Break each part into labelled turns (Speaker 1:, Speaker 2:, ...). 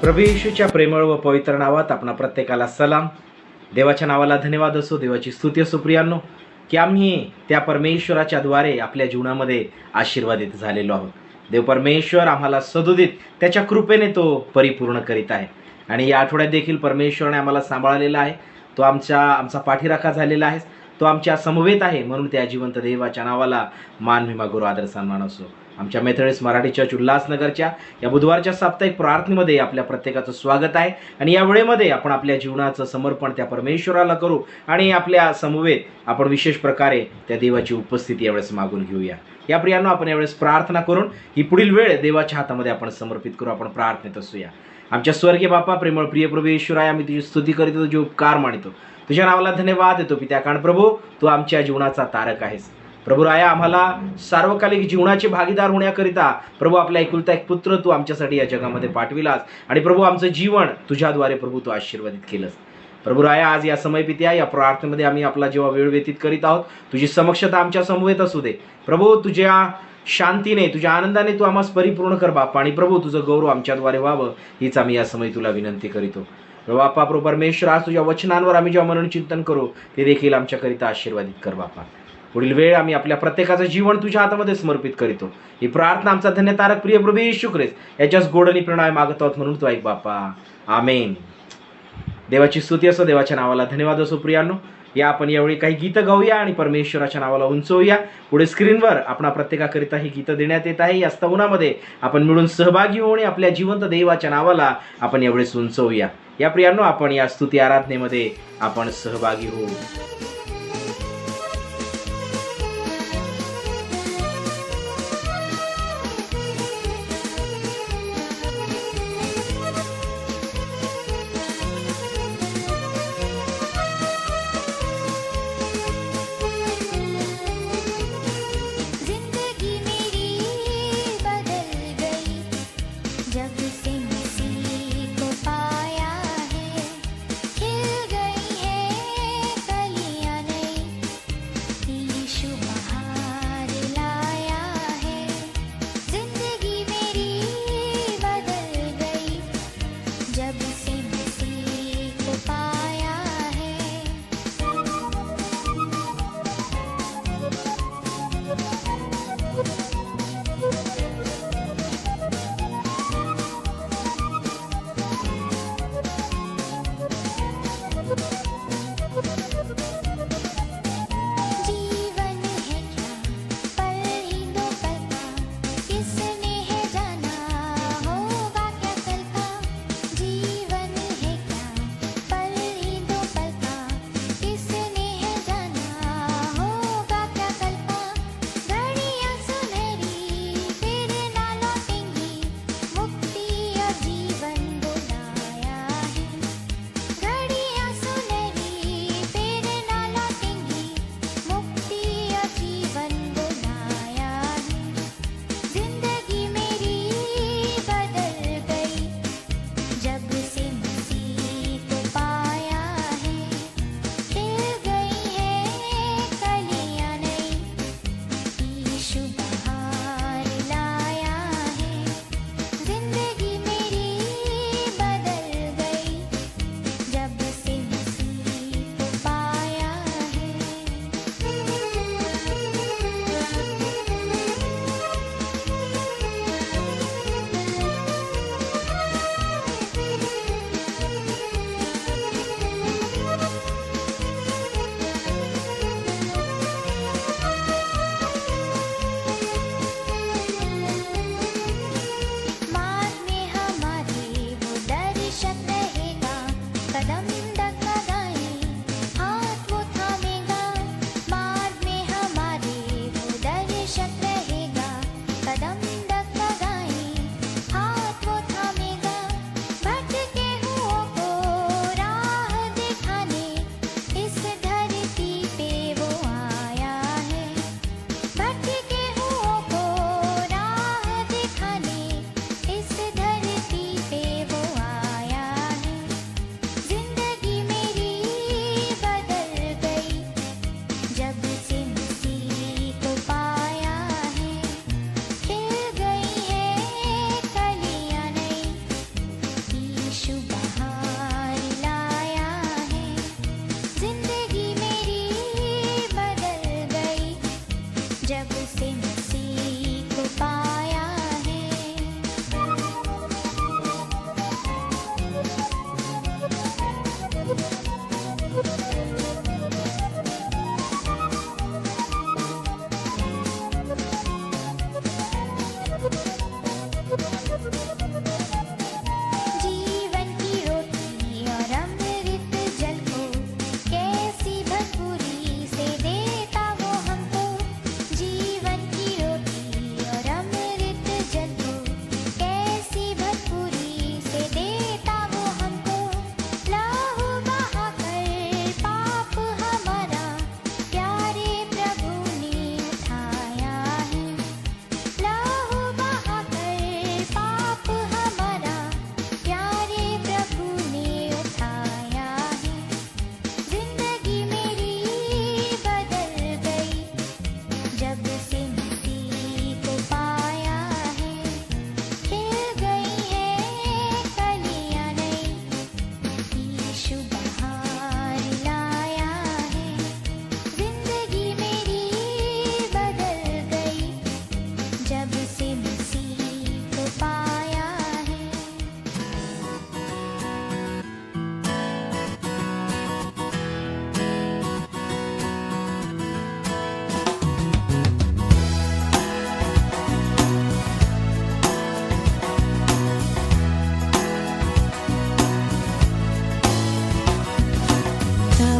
Speaker 1: प्रभू येशूच्या प्रेमळ व पवित्र नावात आपणा प्रत्येकाला सलाम. देवाच्या नावाला धन्यवाद असो, देवाची स्तुती असो प्रियांनो, की आम्ही त्या परमेश्वराच्या द्वारे आपल्या जीवनामध्ये आशीर्वादित झालेलो आहोत. देव परमेश्वर आम्हाला सदोदित त्याच्या कृपेने तो परिपूर्ण करीत आहे. आणि या आठवड्यात देखील परमेश्वराने आम्हाला सांभाळलेला आहे. तो आमचा पाठीराखा झालेला आहे. तो आमच्या समवेत आहे. म्हणून त्या जिवंत देवाच्या नावाला मान महिमा गुरु आदर सन्मान असो. आमच्या मेथडिस्ट मराठी चर्च उल्हासनगरच्या या बुधवारच्या साप्ताहिक प्रार्थनेमध्ये आपल्या प्रत्येकाचं स्वागत आहे. आणि या वेळेमध्ये आपण आपल्या जीवनाचं समर्पण त्या परमेश्वराला करू आणि आपल्या समवेत आपण विशेष प्रकारे त्या देवाची उपस्थिती यावेळेस मागून घेऊया. या प्रियांनो, आपण यावेळेस प्रार्थना करून ही पुढील वेळ देवाच्या हातामध्ये आपण समर्पित करू. आपण प्रार्थनेत असूया. आमच्या स्वर्गीय बापा, प्रेमळ प्रिय प्रभू येशूराय, आम्ही तुझी स्तुती करीतो, तुझे उपकार मानितो, तुझ्या नावाला धन्यवाद देतो पित्या. कारण प्रभू, तू आमच्या जीवनाचा तारक आहेस. प्रभू राया, आम्हाला सार्वकालिक जीवनाचे भागीदार होण्याकरिता प्रभू आपला एकुलता एक पुत्र तू आमच्यासाठी या जगामध्ये पाठविलास. आणि प्रभू, आमचं जीवन तुझ्याद्वारे प्रभू तू आशीर्वादित केलंस. प्रभू राया, आज या समय पित्या या प्रार्थनेमध्ये आम्ही आपला जेव्हा वेळ व्यतीत करीत आहोत, तुझी समक्षता आमच्या समवेत असू दे. प्रभू, तुझ्या शांतीने, तुझ्या आनंदाने तू आम्हास परिपूर्ण कर बापा. आणि प्रभू, तुझं गौरव आमच्याद्वारे व्हावं हीच आम्ही या समय तुला विनंती करीतो. प्रभू बापा, प्रभू परमेश्वर, आज तुझ्या वचनांवर आम्ही जेव्हा मनन चिंतन करू ते देखील आमच्याकरिता आशीर्वादित कर बापा. पुढील वेळ आम्ही आपल्या प्रत्येकाचं जीवन तुझ्या हातामध्ये समर्पित करीतो. ही प्रार्थना आमचा धन्यतारक प्रिय प्रभू येशू ख्रिस्त याच्याच गोडणी प्रणय मागत आहोत, म्हणून तू ऐक बापा. आमेन. देवाची स्तुती असो, देवाच्या नावाला धन्यवाद असो. प्रियांनो, या आपण यावेळी काही गीतं गाऊया आणि परमेश्वराच्या नावाला उंचवूया. पुढे स्क्रीनवर आपणा प्रत्येकाकरिता ही गीतं देण्यात येत आहे. या स्तवनामध्ये आपण मिळून सहभागी होऊन आपल्या जिवंत देवाच्या नावाला आपण यावेळेस उंचवूया. या प्रियांनो, आपण या स्तुती आराधनेमध्ये आपण सहभागी होऊ.
Speaker 2: जिंदगी मेरी बदल गई जब से मसीह को पाया है. खिल गई है कलियां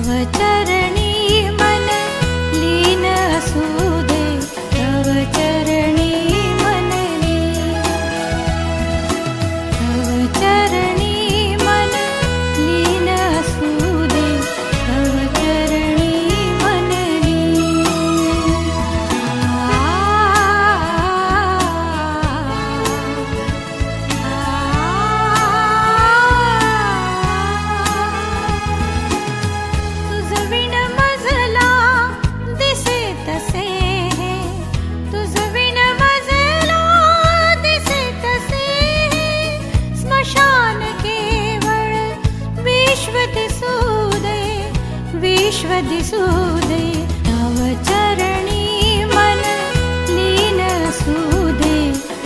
Speaker 2: तव चरणी मन लीन असू दे, तव चरणी मन लीन, तव चरणी मन लीन असू दे, तव चरणी मन लीन. तुझ विण मजला दिसे तसे हे, तुझ विण मजला दिसे तसे हे, स्मशान केवळ विश्व दिसू दे, विश्व दिसू दे, तव चरणी मन लीन असू दे,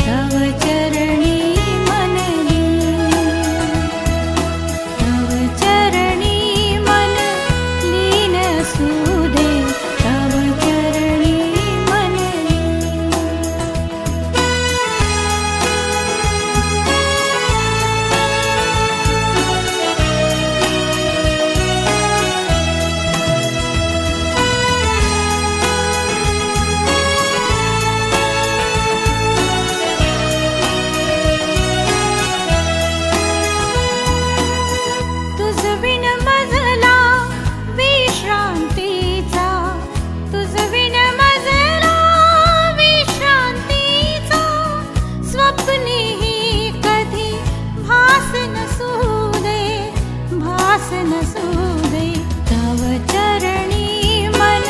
Speaker 2: तव चरणी मन लीन, तव चरणी मन लीन असू दे, तव चरणी मन लीन. तुझ विण मजला विश्रांतीचा, तुझ विण मजला विश्रांतीचा, स्वप्नीही कधी भास नसू दे, भास नसू दे, तव चरणी मन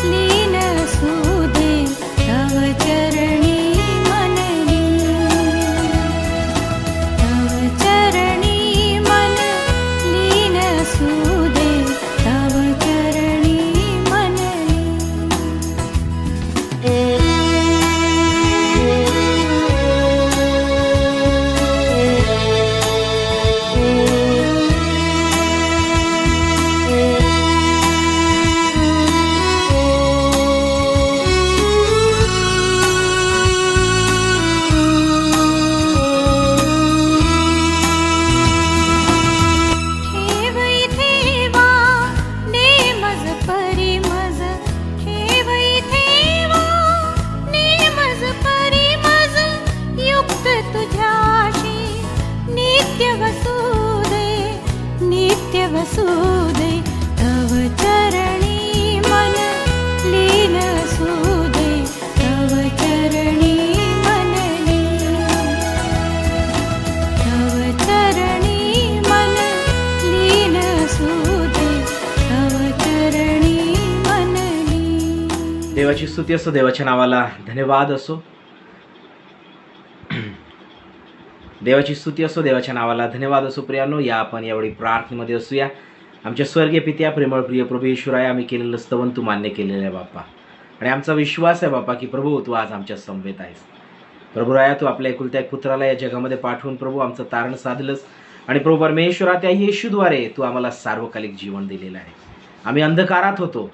Speaker 2: लीन असू दे, तव चरणी मन लीन, तव चरणी मन लीन असू दे, तव चरणी मन लीन. ठेव इथे वा नेमज परिमज, ठेव इथे वा नेमज परिमज, युक्त तुझ्याशी नित्य वसू दे, नित्य वसू दे, तव चरणी मन लीन असू दे, तव चरणी मन लीन, तव चरणी मन लीन असू दे, तव चरणी मन लीन.
Speaker 1: देवाची स्तुती असो, देवाच्या नावाला धन्यवाद असो. देवाची स्तुती असो, देवाच्या नावाला धन्यवाद असो. प्रियांनो, या आपण यावेळी प्रार्थनेमध्ये असूया. आमच्या स्वर्गीय पित्या, प्रेमळ प्रिय प्रभू येशूराया, आम्ही केलेलं स्तवन तू मान्य केलेलं आहे बाप्पा, आणि आमचा विश्वास आहे बाप्पा की प्रभू तू आज आमच्या समवेत आहेस. प्रभू राया, तू आपल्या एकुलत्या एक पुत्राला या जगामध्ये पाठवून प्रभू आमचं तारण साधलंस, आणि प्रभू परमेश्वरा त्या येशूद्वारे तू आम्हाला सार्वकालिक जीवन दिलेलं आहे. आम्ही अंधकारात होतो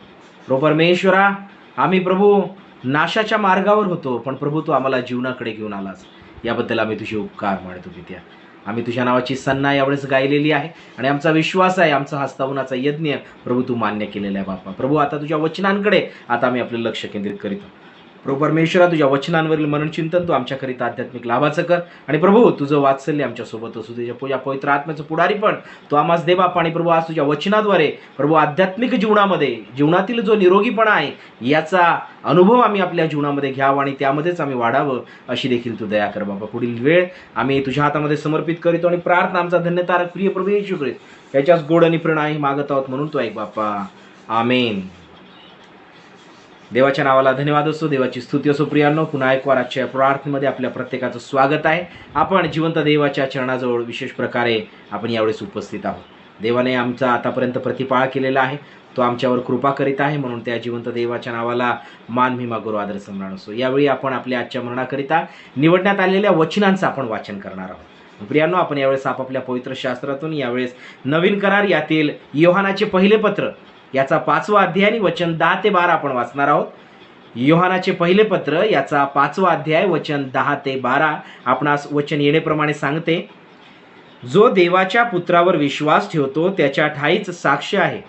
Speaker 1: प्रभू परमेश्वरा, आम्ही प्रभू नाशाच्या मार्गावर होतो, पण प्रभू तू आम्हाला जीवनाकडे घेऊन आलास. याबद्दल आम्ही तुझे उपकार मानतो पित्या. आम्ही तुझ्या नावाची सन्ना यावेळेस गायलेली आहे, आणि आमचा विश्वास आहे आमचा हा स्तवनाचा यज्ञ प्रभू तू मान्य केलेला आहे बाप्पा. प्रभू आता तुझ्या वचनांकडे आता आम्ही आपलं लक्ष केंद्रित करीतो. प्रभू परमेश्वरा, तुझ्या वचनांवरील मननचिंतन तू आमच्याकरिता आध्यात्मिक लाभाचं कर, आणि प्रभू तुझं वात्सल्य आमच्यासोबत असू दे. तुझ्या पवित्र आत्म्याचं पुढारी पण तू आम्हास दे बाप्पा. आणि प्रभू आज तुझ्या वचनाद्वारे प्रभू आध्यात्मिक जीवनामध्ये जीवनातील जो निरोगीपणा आहे याचा अनुभव आम्ही आपल्या जीवनामध्ये घ्यावा, आणि त्यामध्येच आम्ही वाढावं अशी देखील तू दया कर बाबा. पुढील वेळ आम्ही तुझ्या हातामध्ये समर्पित करीतो, आणि प्रार्थना आमचा धन्यतारक प्रिय प्रभू येशू ख्रिस्त याच्याच गोड आणि प्रेरणाही मागत आहोत म्हणून तो ऐक बाप्पा. आमेन. देवाच्या नावाला धन्यवाद असो, देवाची स्तुती असो. प्रियांनो, पुन्हा एक वार आजच्या प्रार्थनेमध्ये आपल्या प्रत्येकाचं स्वागत आहे. आपण जिवंत देवाच्या चरणाजवळ विशेष प्रकारे आपण यावेळेस उपस्थित आहोत. देवाने आमचा आतापर्यंत प्रतिपाळ केलेला आहे, तो आमच्यावर कृपा करीत आहे, म्हणून त्या जिवंत देवाच्या नावाला मान महिमा गौरव आदर सम्मान असो. यावेळी आपण आपल्या आजच्या मरणाकरिता निवडण्यात आलेल्या वचनांचं आपण वाचन करणार आहोत. प्रियांनो, आपण यावेळेस आपापल्या पवित्र शास्त्रातून यावेळेस नवीन करार यातील योहानाचे पहिले पत्र याचा 5वा अध्याय आणि वचन 10 ते 12 आपण वाचणार आहोत. योहानाचे पहिले पत्र याचा 5वा अध्याय वचन 10 ते 12 आपणास वचन येण्याप्रमाणे सांगते. जो देवाच्या पुत्रावर विश्वास ठेवतो त्याच्या ठाईच साक्ष आहे.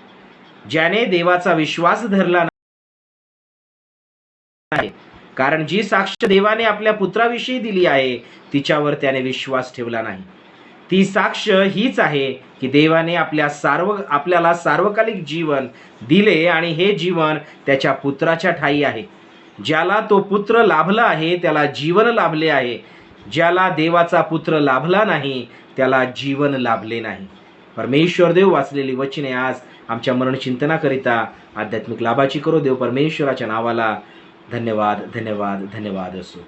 Speaker 1: ज्याने देवाचा विश्वास धरला नाही, कारण जी साक्ष देवाने आपल्या पुत्राविषयी दिली आहे तिच्यावर त्याने विश्वास ठेवला नाही. ती साक्ष हीच आहे की देवाने आपल्याला सार्वकालिक जीवन दिले आणि हे जीवन त्याच्या पुत्राच्या ठायी आहे. ज्याला तो पुत्र लाभला आहे त्याला जीवन लाभले आहे. ज्याला देवाचा पुत्र लाभला नाही त्याला जीवन लाभले नाही. परमेश्वर देव वाचलेली वचने आज आमच्या मनचिंतनाकरिता आध्यात्मिक लाभाची करो. देव परमेश्वराच्या नावाला धन्यवाद धन्यवाद धन्यवाद असो.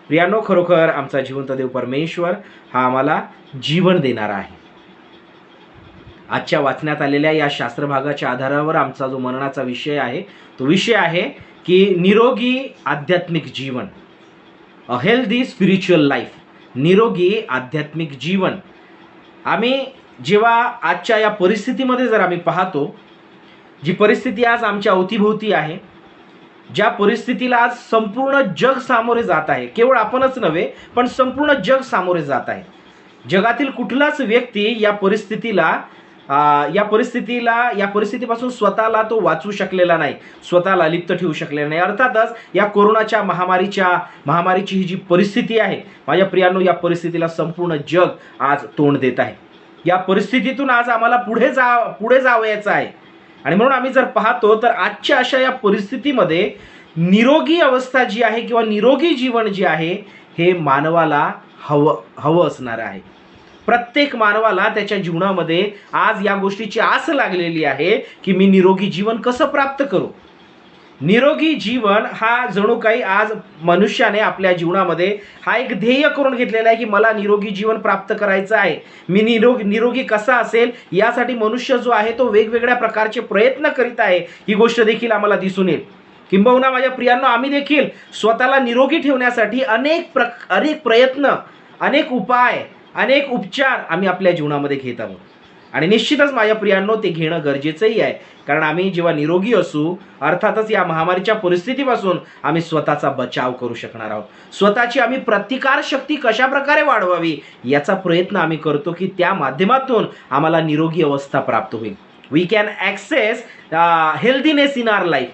Speaker 1: प्रियानो, खरोखर आमचा जिवंत देव परमेश्वर हा आम्हाला जीवन देणारा आहे. आजच्या वाचण्यात आलेल्या या शास्त्र भागाच्या आधारावर आमचा जो मननाचा विषय आहे तो विषय आहे की निरोगी आध्यात्मिक जीवन, अ हेल्दी स्पिरिच्युअल लाईफ. निरोगी आध्यात्मिक जीवन. आम्ही जेव्हा आजच्या या परिस्थितीमध्ये जर आम्ही पाहतो, जी परिस्थिती आज आमच्या अवतीभोवती आहे, ज्या परिस्थितीला आज संपूर्ण जग सामोरे जात आहे, केवळ आपणच नव्हे पण संपूर्ण जग सामोरे जात आहे. जगातील कुठलाच व्यक्ती या परिस्थितीपासून स्वतःला तो वाचवू शकलेला नाही, स्वतःला लिप्त ठेवू शकलेला नाही. अर्थातच या कोरोनाच्या महामारीची ही जी परिस्थिती आहे माझ्या प्रियांनो, या परिस्थितीला संपूर्ण जग आज तोंड देत आहे. या परिस्थितीतून आज आम्हाला पुढे जावयाचं आहे. आणि म्हणून आम्ही जर पाहतो तर आजच्या अशा या परिस्थितीमध्ये निरोगी अवस्था जी आहे किंवा निरोगी जीवन जे आहे हे मानवाला हवं असणार आहे. प्रत्येक मानवाला त्याच्या जीवनामध्ये आज या गोष्टीची आस लागलेली आहे की मी निरोगी जीवन कसं प्राप्त करू. निरोगी जीवन हा जणू काही आज मनुष्याने आपल्या जीवनामध्ये हा एक ध्येय करून घेतलेला आहे की मला निरोगी जीवन प्राप्त करायचं आहे. मी निरोगी कसा असेल यासाठी मनुष्य जो आहे तो वेगवेगळ्या प्रकारचे प्रयत्न करीत आहे. ही गोष्ट देखील आम्हाला दिसून येईल. किंबहुना माझ्या प्रियांनो, आम्ही देखील स्वतःला निरोगी ठेवण्यासाठी अनेक प्रयत्न, अनेक उपाय, अनेक उपचार आम्ही आपल्या जीवनामध्ये घेत आहोत. आणि निश्चितच माझ्या प्रियांनो ते घेणं गरजेचंही आहे. कारण आम्ही जेव्हा निरोगी असू, अर्थातच या महामारीच्या परिस्थितीपासून आम्ही स्वतःचा बचाव करू शकणार आहोत. स्वतःची आम्ही प्रतिकार शक्ती कशा प्रकारे वाढवावी याचा प्रयत्न आम्ही करतो की त्या माध्यमातून आम्हाला निरोगी अवस्था प्राप्त होईल. We can access healthiness in our life.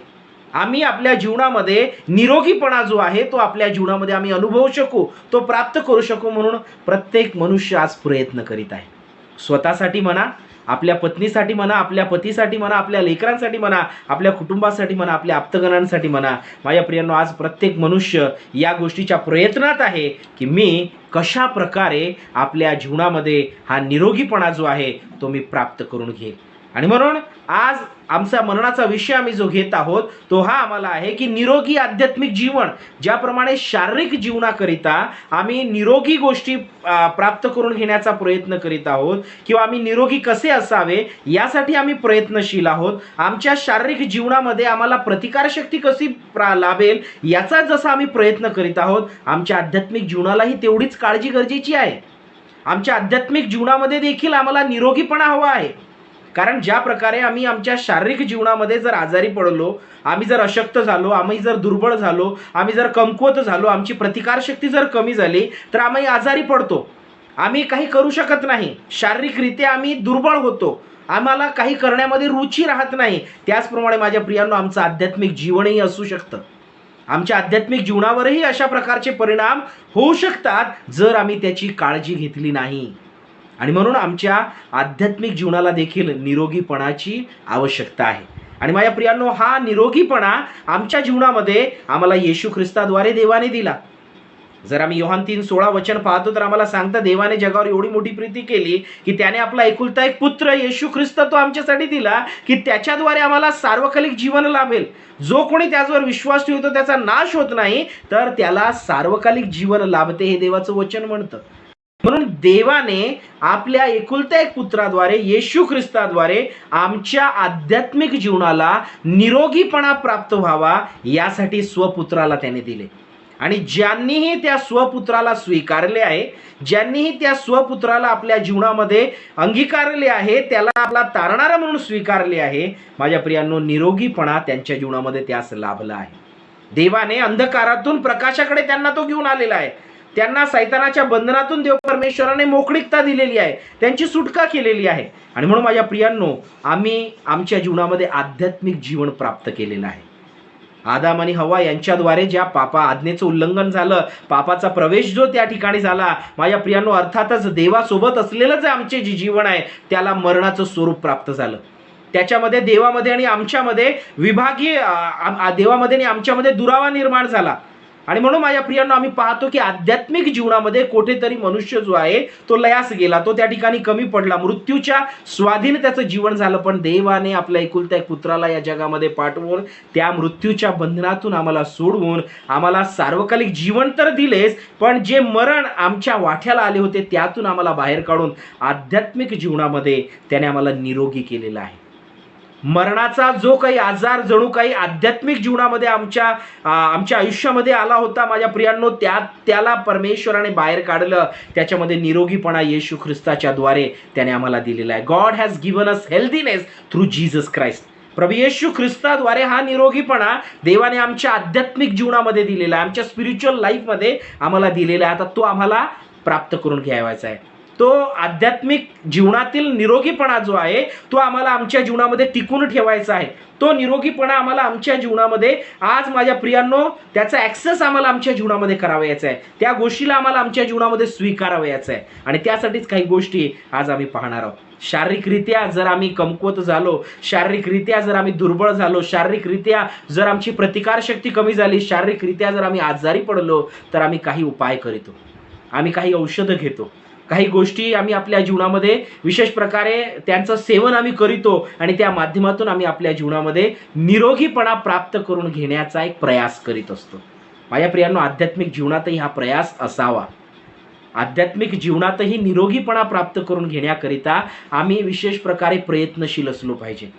Speaker 1: आम्ही आपल्या जीवनामध्ये निरोगीपणा जो आहे तो आपल्या जीवनामध्ये आम्ही अनुभवू शकू, तो प्राप्त करू शकू. म्हणून प्रत्येक मनुष्य आज प्रयत्न करीत आहे. स्वतःसाठी म्हणा, आपल्या पत्नीसाठी म्हणा, आपल्या पतीसाठी म्हणा, आपल्या लेकरांसाठी म्हणा, आपल्या कुटुंबासाठी म्हणा, आपल्या आप्तगणांसाठी म्हणा. माझ्या प्रियांनो, आज प्रत्येक मनुष्य या गोष्टीच्या प्रयत्नात आहे की मी कशा प्रकारे आपल्या जीवनामध्ये हा निरोगीपणा जो आहे तो मी प्राप्त करून घेईन. आणि म्हणून आज आमचा मननाचा विषय आम्ही जो घेत आहोत तो हा आम्हाला आहे की निरोगी आध्यात्मिक जीवन. ज्याप्रमाणे शारीरिक जीवनाकरिता आम्ही निरोगी गोष्टी प्राप्त करून घेण्याचा प्रयत्न करीत आहोत किंवा आम्ही निरोगी कसे असावे यासाठी आम्ही प्रयत्नशील आहोत. आमच्या शारीरिक जीवनामध्ये आम्हाला प्रतिकारशक्ती कशी लाभेल याचा जसा आम्ही प्रयत्न करीत आहोत, आमच्या आध्यात्मिक जीवनालाही तेवढीच काळजी गरजेची आहे. आमच्या आध्यात्मिक जीवनामध्ये देखील आम्हाला निरोगीपणा हवा आहे. कारण ज्या प्रकारे आम्ही आमच्या शारीरिक जीवनामध्ये जर आजारी पडलो, आम्ही जर अशक्त झालो, आम्ही जर दुर्बळ झालो, आम्ही जर कमकुवत झालो, आमची प्रतिकारशक्ती जर कमी झाली तर आम्ही आजारी पडतो. आम्ही काही करू शकत नाही, शारीरिकरित्या आम्ही दुर्बळ होतो, आम्हाला काही करण्यामध्ये रुची राहत नाही. त्याचप्रमाणे माझ्या प्रियांनो, आमचं आध्यात्मिक जीवनही असू शकतं. आमच्या आध्यात्मिक जीवनावरही अशा प्रकारचे परिणाम होऊ शकतात जर आम्ही त्याची काळजी घेतली नाही. आणि म्हणून आमच्या आध्यात्मिक जीवनाला देखील निरोगीपणाची आवश्यकता आहे. आणि माझ्या प्रियांनो, हा निरोगीपणा आमच्या जीवनामध्ये आम्हाला येशू ख्रिस्ताद्वारे देवाने दिला. जर आम्ही योहान 3:16 वचन पाहतो तर आम्हाला सांगतं, देवाने जगावर एवढी मोठी प्रीती केली की त्याने आपला एकुलता एक पुत्र येशू ख्रिस्त तो आमच्यासाठी दिला की त्याच्याद्वारे आम्हाला सार्वकालिक जीवन लाभेल. जो कोणी त्याच्यावर विश्वास ठेवतो त्याचा नाश होत नाही तर त्याला सार्वकालिक जीवन लाभते, हे देवाचं वचन म्हणतं. म्हणून देवाने आपल्या एकुलत्या एक पुत्राद्वारे येशू ख्रिस्ताद्वारे आमच्या आध्यात्मिक जीवनाला निरोगीपणा प्राप्त व्हावा यासाठी स्वपुत्राला त्याने दिले. आणि ज्यांनीही त्या स्वपुत्राला स्वीकारले आहे, ज्यांनीही त्या स्वपुत्राला आपल्या जीवनामध्ये अंगीकारले आहे, त्याला आपला तारणारा म्हणून स्वीकारले आहे, माझ्या प्रियांनो, निरोगीपणा त्यांच्या जीवनामध्ये त्यास लाभला आहे. देवाने अंधकारातून प्रकाशाकडे त्यांना तो घेऊन आलेला आहे. त्यांना सैतानाच्या बंधनातून देव परमेश्वराने मोकळीकता दिलेली आहे, त्यांची सुटका केलेली आहे. आणि म्हणून माझ्या प्रियांनो, आम्ही आमच्या जीवनामध्ये आध्यात्मिक जीवन प्राप्त केलेलं आहे. आदाम आणि हवा यांच्याद्वारे ज्या आज्ञेचं उल्लंघन झालं, पापाचा प्रवेश जो त्या ठिकाणी झाला, माझ्या प्रियांनो, अर्थातच देवासोबत असलेलं जे आमचे जे जीवन आहे त्याला मरणाचं स्वरूप प्राप्त झालं. त्याच्यामध्ये देवामध्ये आणि आमच्यामध्ये देवामध्ये आणि आमच्यामध्ये दुरावा निर्माण झाला. आणि म्हणून माझ्या प्रियांनो, आम्ही पाहतो की आध्यात्मिक जीवनामध्ये कुठेतरी मनुष्य जो आहे तो लयास गेला, तो त्या ठिकाणी कमी पडला, मृत्यूच्या स्वाधीन त्याचं जीवन झालं. पण देवाने आपल्या एकुलत्या एक पुत्राला या जगामध्ये पाठवून त्या मृत्यूच्या बंधनातून आम्हाला सोडवून आम्हाला सार्वकालिक जीवन तर दिलेच, पण जे मरण आमच्या वाट्याला आले होते त्यातून आम्हाला बाहेर काढून आध्यात्मिक जीवनामध्ये त्याने आम्हाला निरोगी केलेला आहे. मरणाचा जो काही आजार जणू काही आध्यात्मिक जीवनामध्ये आमच्या आयुष्यामध्ये आला होता, माझ्या प्रियांनो, त्याला परमेश्वराने बाहेर काढलं. त्याच्यामध्ये निरोगीपणा येशू ख्रिस्ताच्या द्वारे त्याने आम्हाला दिलेला आहे. God has given us healthiness through Jesus Christ. प्रभू येशू ख्रिस्ताद्वारे हा निरोगीपणा देवाने आमच्या आध्यात्मिक जीवनामध्ये दिलेला आहे, आमच्या स्पिरिच्युअल लाईफमध्ये आम्हाला दिलेला आहे. आता तो आम्हाला प्राप्त करून घ्यायचा आहे. तो आध्यात्मिक जीवनातील निरोगीपणा जो आहे तो आम्हाला आमच्या जीवनामध्ये टिकून ठेवायचा आहे. तो निरोगीपणा आम्हाला आमच्या जीवनामध्ये आज माझ्या प्रियांनो त्याचा ॲक्सेस आम्हाला आमच्या जीवनामध्ये करावयाचा आहे. त्या गोष्टीला आम्हाला आमच्या जीवनामध्ये स्वीकारावयाचं आहे. आणि त्यासाठीच काही गोष्टी आज आम्ही पाहणार आहोत. शारीरिकरित्या जर आम्ही कमकुवत झालो, शारीरिकरित्या जर आम्ही दुर्बळ झालो, शारीरिकरित्या जर आमची प्रतिकारशक्ती कमी झाली, शारीरिकरित्या जर आम्ही आजारी पडलो, तर आम्ही काही उपाय करीतो, आम्ही काही औषधं घेतो, काही गोष्टी आम्ही आपल्या जीवनामध्ये विशेष प्रकारे त्यांचं सेवन आम्ही करीतो आणि त्या माध्यमातून आम्ही आपल्या जीवनामध्ये निरोगीपणा प्राप्त करून घेण्याचा एक प्रयास करीत असतो. माझ्या प्रियांनो, आध्यात्मिक जीवनातही हा प्रयास असावा. आध्यात्मिक जीवनातही निरोगीपणा प्राप्त करून घेण्याकरिता आम्ही विशेष प्रकारे प्रयत्नशील असलो पाहिजे.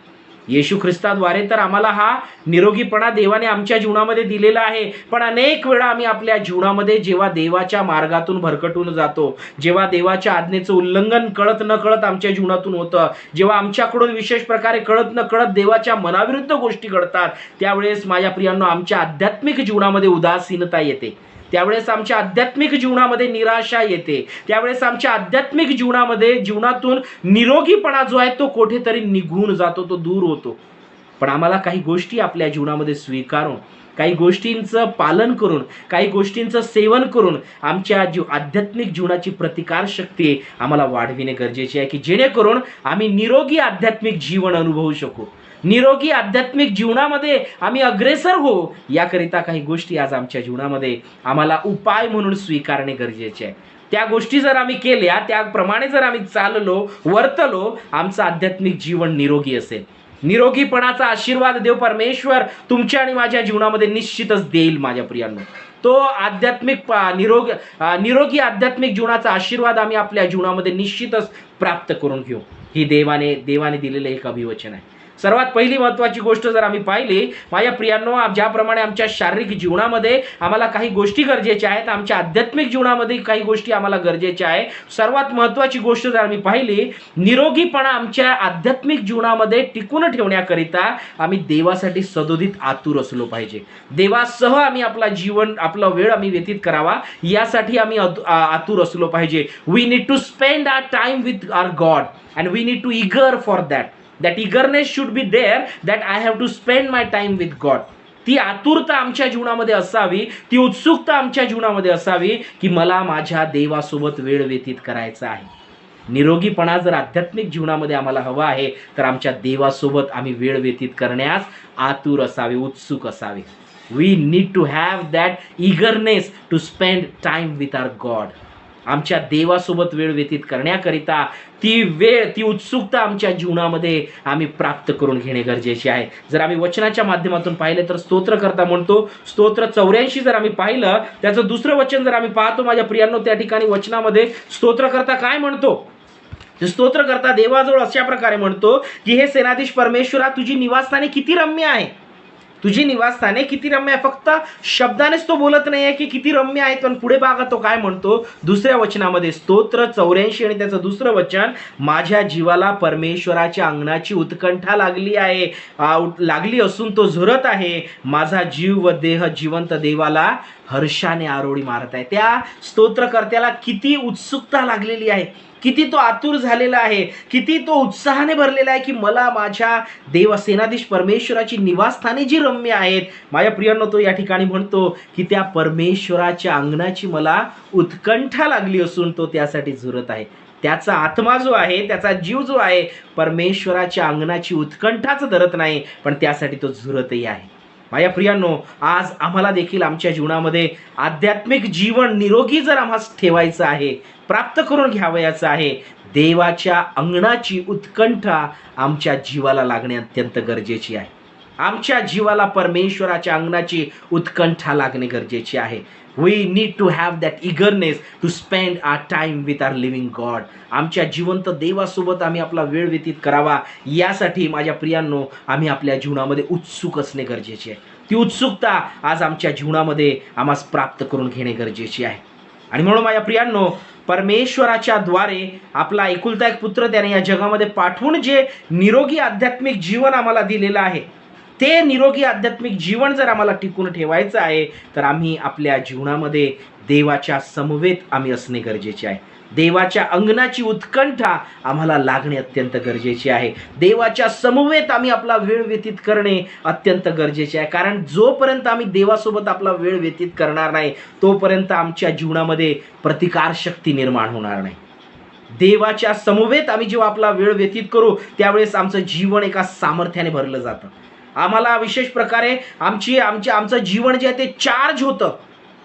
Speaker 1: येशू ख्रिस्ताद्वारे तर आम्हाला हा निरोगीपणा देवाने आमच्या जीवनामध्ये दिलेला आहे. पण अनेक वेळा आम्ही आपल्या जीवनामध्ये जेव्हा देवाच्या मार्गातून भरकटून जातो, जेव्हा देवाच्या आज्ञेचं उल्लंघन कळत न कळत आमच्या जीवनातून होतं, जेव्हा आमच्याकडून विशेष प्रकारे कळत न कळत देवाच्या मनाविरुद्ध गोष्टी घडतात, त्यावेळेस माझ्या प्रियांनो आमच्या आध्यात्मिक जीवनामध्ये उदासीनता येते, त्यावेळेस आमच्या आध्यात्मिक जीवनामध्ये निराशा येते, त्यावेळेस आमच्या आध्यात्मिक जीवनातून निरोगीपणा जो आहे तो कुठेतरी निघून जातो, तो दूर होतो. पण आम्हाला काही गोष्टी आपल्या जीवनामध्ये स्वीकारून, काही गोष्टींचं पालन करून, काही गोष्टींचं सेवन करून आमच्या आध्यात्मिक जीवनाची प्रतिकारशक्ती आम्हाला वाढविणे गरजेचे आहे, की जेणेकरून आम्ही निरोगी आध्यात्मिक जीवन अनुभवू शकू, निरोगी आध्यात्मिक जीवनामध्ये आम्ही अग्रेसर हो. याकरिता काही गोष्टी आज आमच्या जीवनामध्ये आम्हाला उपाय म्हणून स्वीकारणे गरजेचे आहे. त्या गोष्टी जर आम्ही केल्या, त्याप्रमाणे जर आम्ही चाललो, वर्तलो, आमचं आध्यात्मिक जीवन निरोगी असेल. निरोगीपणाचा आशीर्वाद देव परमेश्वर तुमच्या आणि माझ्या जीवनामध्ये निश्चितच देईल. माझ्या प्रियांनो, तो आध्यात्मिक निरोगी आध्यात्मिक जीवनाचा आशीर्वाद आम्ही आपल्या जीवनामध्ये निश्चितच प्राप्त करून घेऊ. ही देवाने दिलेलं एक अभिवचन आहे. सर्वात पहिली महत्त्वाची गोष्ट जर आम्ही पाहिली, माझ्या प्रियांनो, ज्याप्रमाणे आमच्या शारीरिक जीवनामध्ये आम्हाला काही गोष्टी गरजेच्या आहेत, आमच्या आध्यात्मिक जीवनामध्ये काही गोष्टी आम्हाला गरजेच्या आहे. सर्वात महत्त्वाची गोष्ट जर आम्ही पाहिली, निरोगीपणा आमच्या आध्यात्मिक जीवनामध्ये टिकून ठेवण्याकरिता आम्ही देवासाठी सदोदित आतुर असलो पाहिजे. देवासह आम्ही आपला वेळ आम्ही व्यतीत करावा, यासाठी आम्ही आतुर असलो पाहिजे. We need to spend our time with our God and we need to eager for that. That eagerness should be there, that I have to spend my time with God. ती आतुरता आमच्या जीवनामध्ये असावी, ती उत्सुकता आमच्या जीवनामध्ये असावी, की मला माझ्या देवासोबत वेळ व्यतीत करायचा आहे. निरोगीपणा जर आध्यात्मिक जीवनामध्ये आम्हाला हवा आहे, तर आमच्या देवासोबत आम्ही वेळ व्यतीत करण्यास आतुर असावे, उत्सुक असावे. We need to have that eagerness to spend time with our God. आमच्या देवासोबत वेळ व्यतीत करण्याकरिता ती उत्सुकता आमच्या जीवनामध्ये आम्ही प्राप्त करून घेणे गरजेचे आहे. जर आम्ही वचनाच्या माध्यमातून पाहिलं तर स्तोत्रकर्ता म्हणतो, स्तोत्र 84 जर आम्ही पाहिलं, त्याचं दुसरं वचन जर आम्ही पाहतो, माझ्या प्रियांनो, त्या ठिकाणी वचनामध्ये स्तोत्रकर्ता काय म्हणतो? स्तोत्रकर्ता देवाजवळ अशा प्रकारे म्हणतो की हे सेनाधीश परमेश्वरा, तुझी निवासस्थाने किती रम्य आहे. तुझी निवासस्थाने किती रम्य आहे. फक्त शब्दानेच तो बोलत नाही आहे की किती रम्य आहेत, पण पुढे बघा तो काय म्हणतो दुसऱ्या वचनामध्ये. स्तोत्र 84 आणि त्याचं दुसरं वचन, माझ्या जीवाला परमेश्वराच्या अंगणाची उत्कंठा लागली आहे, लागली असून तो झुरत आहे. माझा जीव व देह जिवंत देवाला हर्षाने आरोळी मारत आहे. त्या स्तोत्रकर्त्याला किती उत्सुकता लागलेली आहे, किती तो आतुर झालेला आहे, किती तो उत्साहाने भरलेला आहे की मला माझ्या देव सेनाधीश परमेश्वराची निवासस्थाने जी रम्य आहेत. माझ्या प्रियांनो, तो या ठिकाणी म्हणतो की त्या परमेश्वराच्या अंगणाची मला उत्कंठा लागली असून तो त्यासाठी झुरत आहे. त्याचा आत्मा जो आहे, त्याचा जीव जो आहे, परमेश्वराच्या अंगणाची उत्कंठाच धरत नाही, पण त्यासाठी तो झुरतही आहे. माझ्या प्रियांनो, आज आम्हाला देखील आमच्या जीवनामध्ये आध्यात्मिक जीवन निरोगी जर आम्हाला ठेवायचं आहे, प्राप्त करून घ्यावयाचं आहे, देवाच्या अंगणाची उत्कंठा आमच्या जीवाला लागणे अत्यंत गरजेची आहे. आमच्या जीवाला परमेश्वराच्या अंगणाची उत्कंठा लागणे गरजेची आहे. We need to have that eagerness to spend our time with our living God. आमच्या जिवंत देवासोबत आम्ही आपला वेळ व्यतीत करावा, यासाठी माझ्या प्रियांनो आम्ही आपल्या जीवनामध्ये उत्सुक असणे गरजेचे आहे. ती उत्सुकता आज आमच्या जीवनामध्ये आम्हाला प्राप्त करून घेणे गरजेची आहे. आणि म्हणून माझ्या प्रियांनो, परमेश्वराच्या द्वारे आपला एकुलता एक पुत्र त्याने या जगामध्ये पाठवून जे निरोगी आध्यात्मिक जीवन आम्हाला दिलेलं आहे, ते निरोगी आध्यात्मिक जीवन जर आम्हाला टिकून ठेवायचं आहे, तर आम्ही आपल्या जीवनामध्ये देवाच्या समवेत आम्ही असणे गरजेचे आहे. देवाच्या अंगणाची उत्कंठा आम्हाला लागणे अत्यंत गरजेचे आहे. देवाच्या समवेत आम्ही आपला वेळ व्यतीत करणे अत्यंत गरजेचे आहे. कारण जोपर्यंत आम्ही देवासोबत आपला वेळ व्यतीत करणार नाही, तोपर्यंत आमच्या जीवनामध्ये प्रतिकार शक्ती निर्माण होणार नाही. देवाच्या समवेत आम्ही जेव्हा आपला वेळ व्यतीत करू, त्यावेळेस आमचं जीवन एका सामर्थ्याने भरलं जातं. आम्हाला विशेष प्रकारे आमचं जीवन जे आहे ते चार्ज होतं.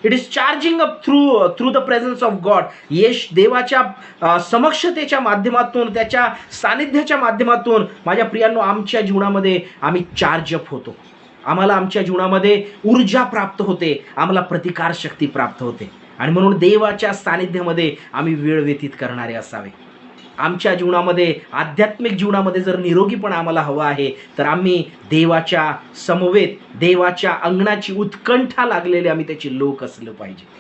Speaker 1: It is charging up through the presence of God. येश देवाच्या समक्षतेच्या माध्यमातून, त्याच्या सानिध्याच्या माध्यमातून माझ्या प्रियांनो आमच्या जीवनामध्ये आम्ही चार्ज अप होतो. आम्हाला आमच्या जीवनामध्ये ऊर्जा प्राप्त होते, आम्हाला प्रतिकार शक्ती प्राप्त होते. आणि म्हणून देवाच्या सानिध्यामध्ये आम्ही वेळ व्यतीत करणारे असावे. आमच्या जीवनामध्ये, आध्यात्मिक जीवनामध्ये जर निरोगीपणा आम्हाला हवा आहे, तर आम्ही देवाच्या समवेत, देवाच्या अंगणाची उत्कंठा लागलेले आम्ही त्याचे लोक असलं पाहिजे.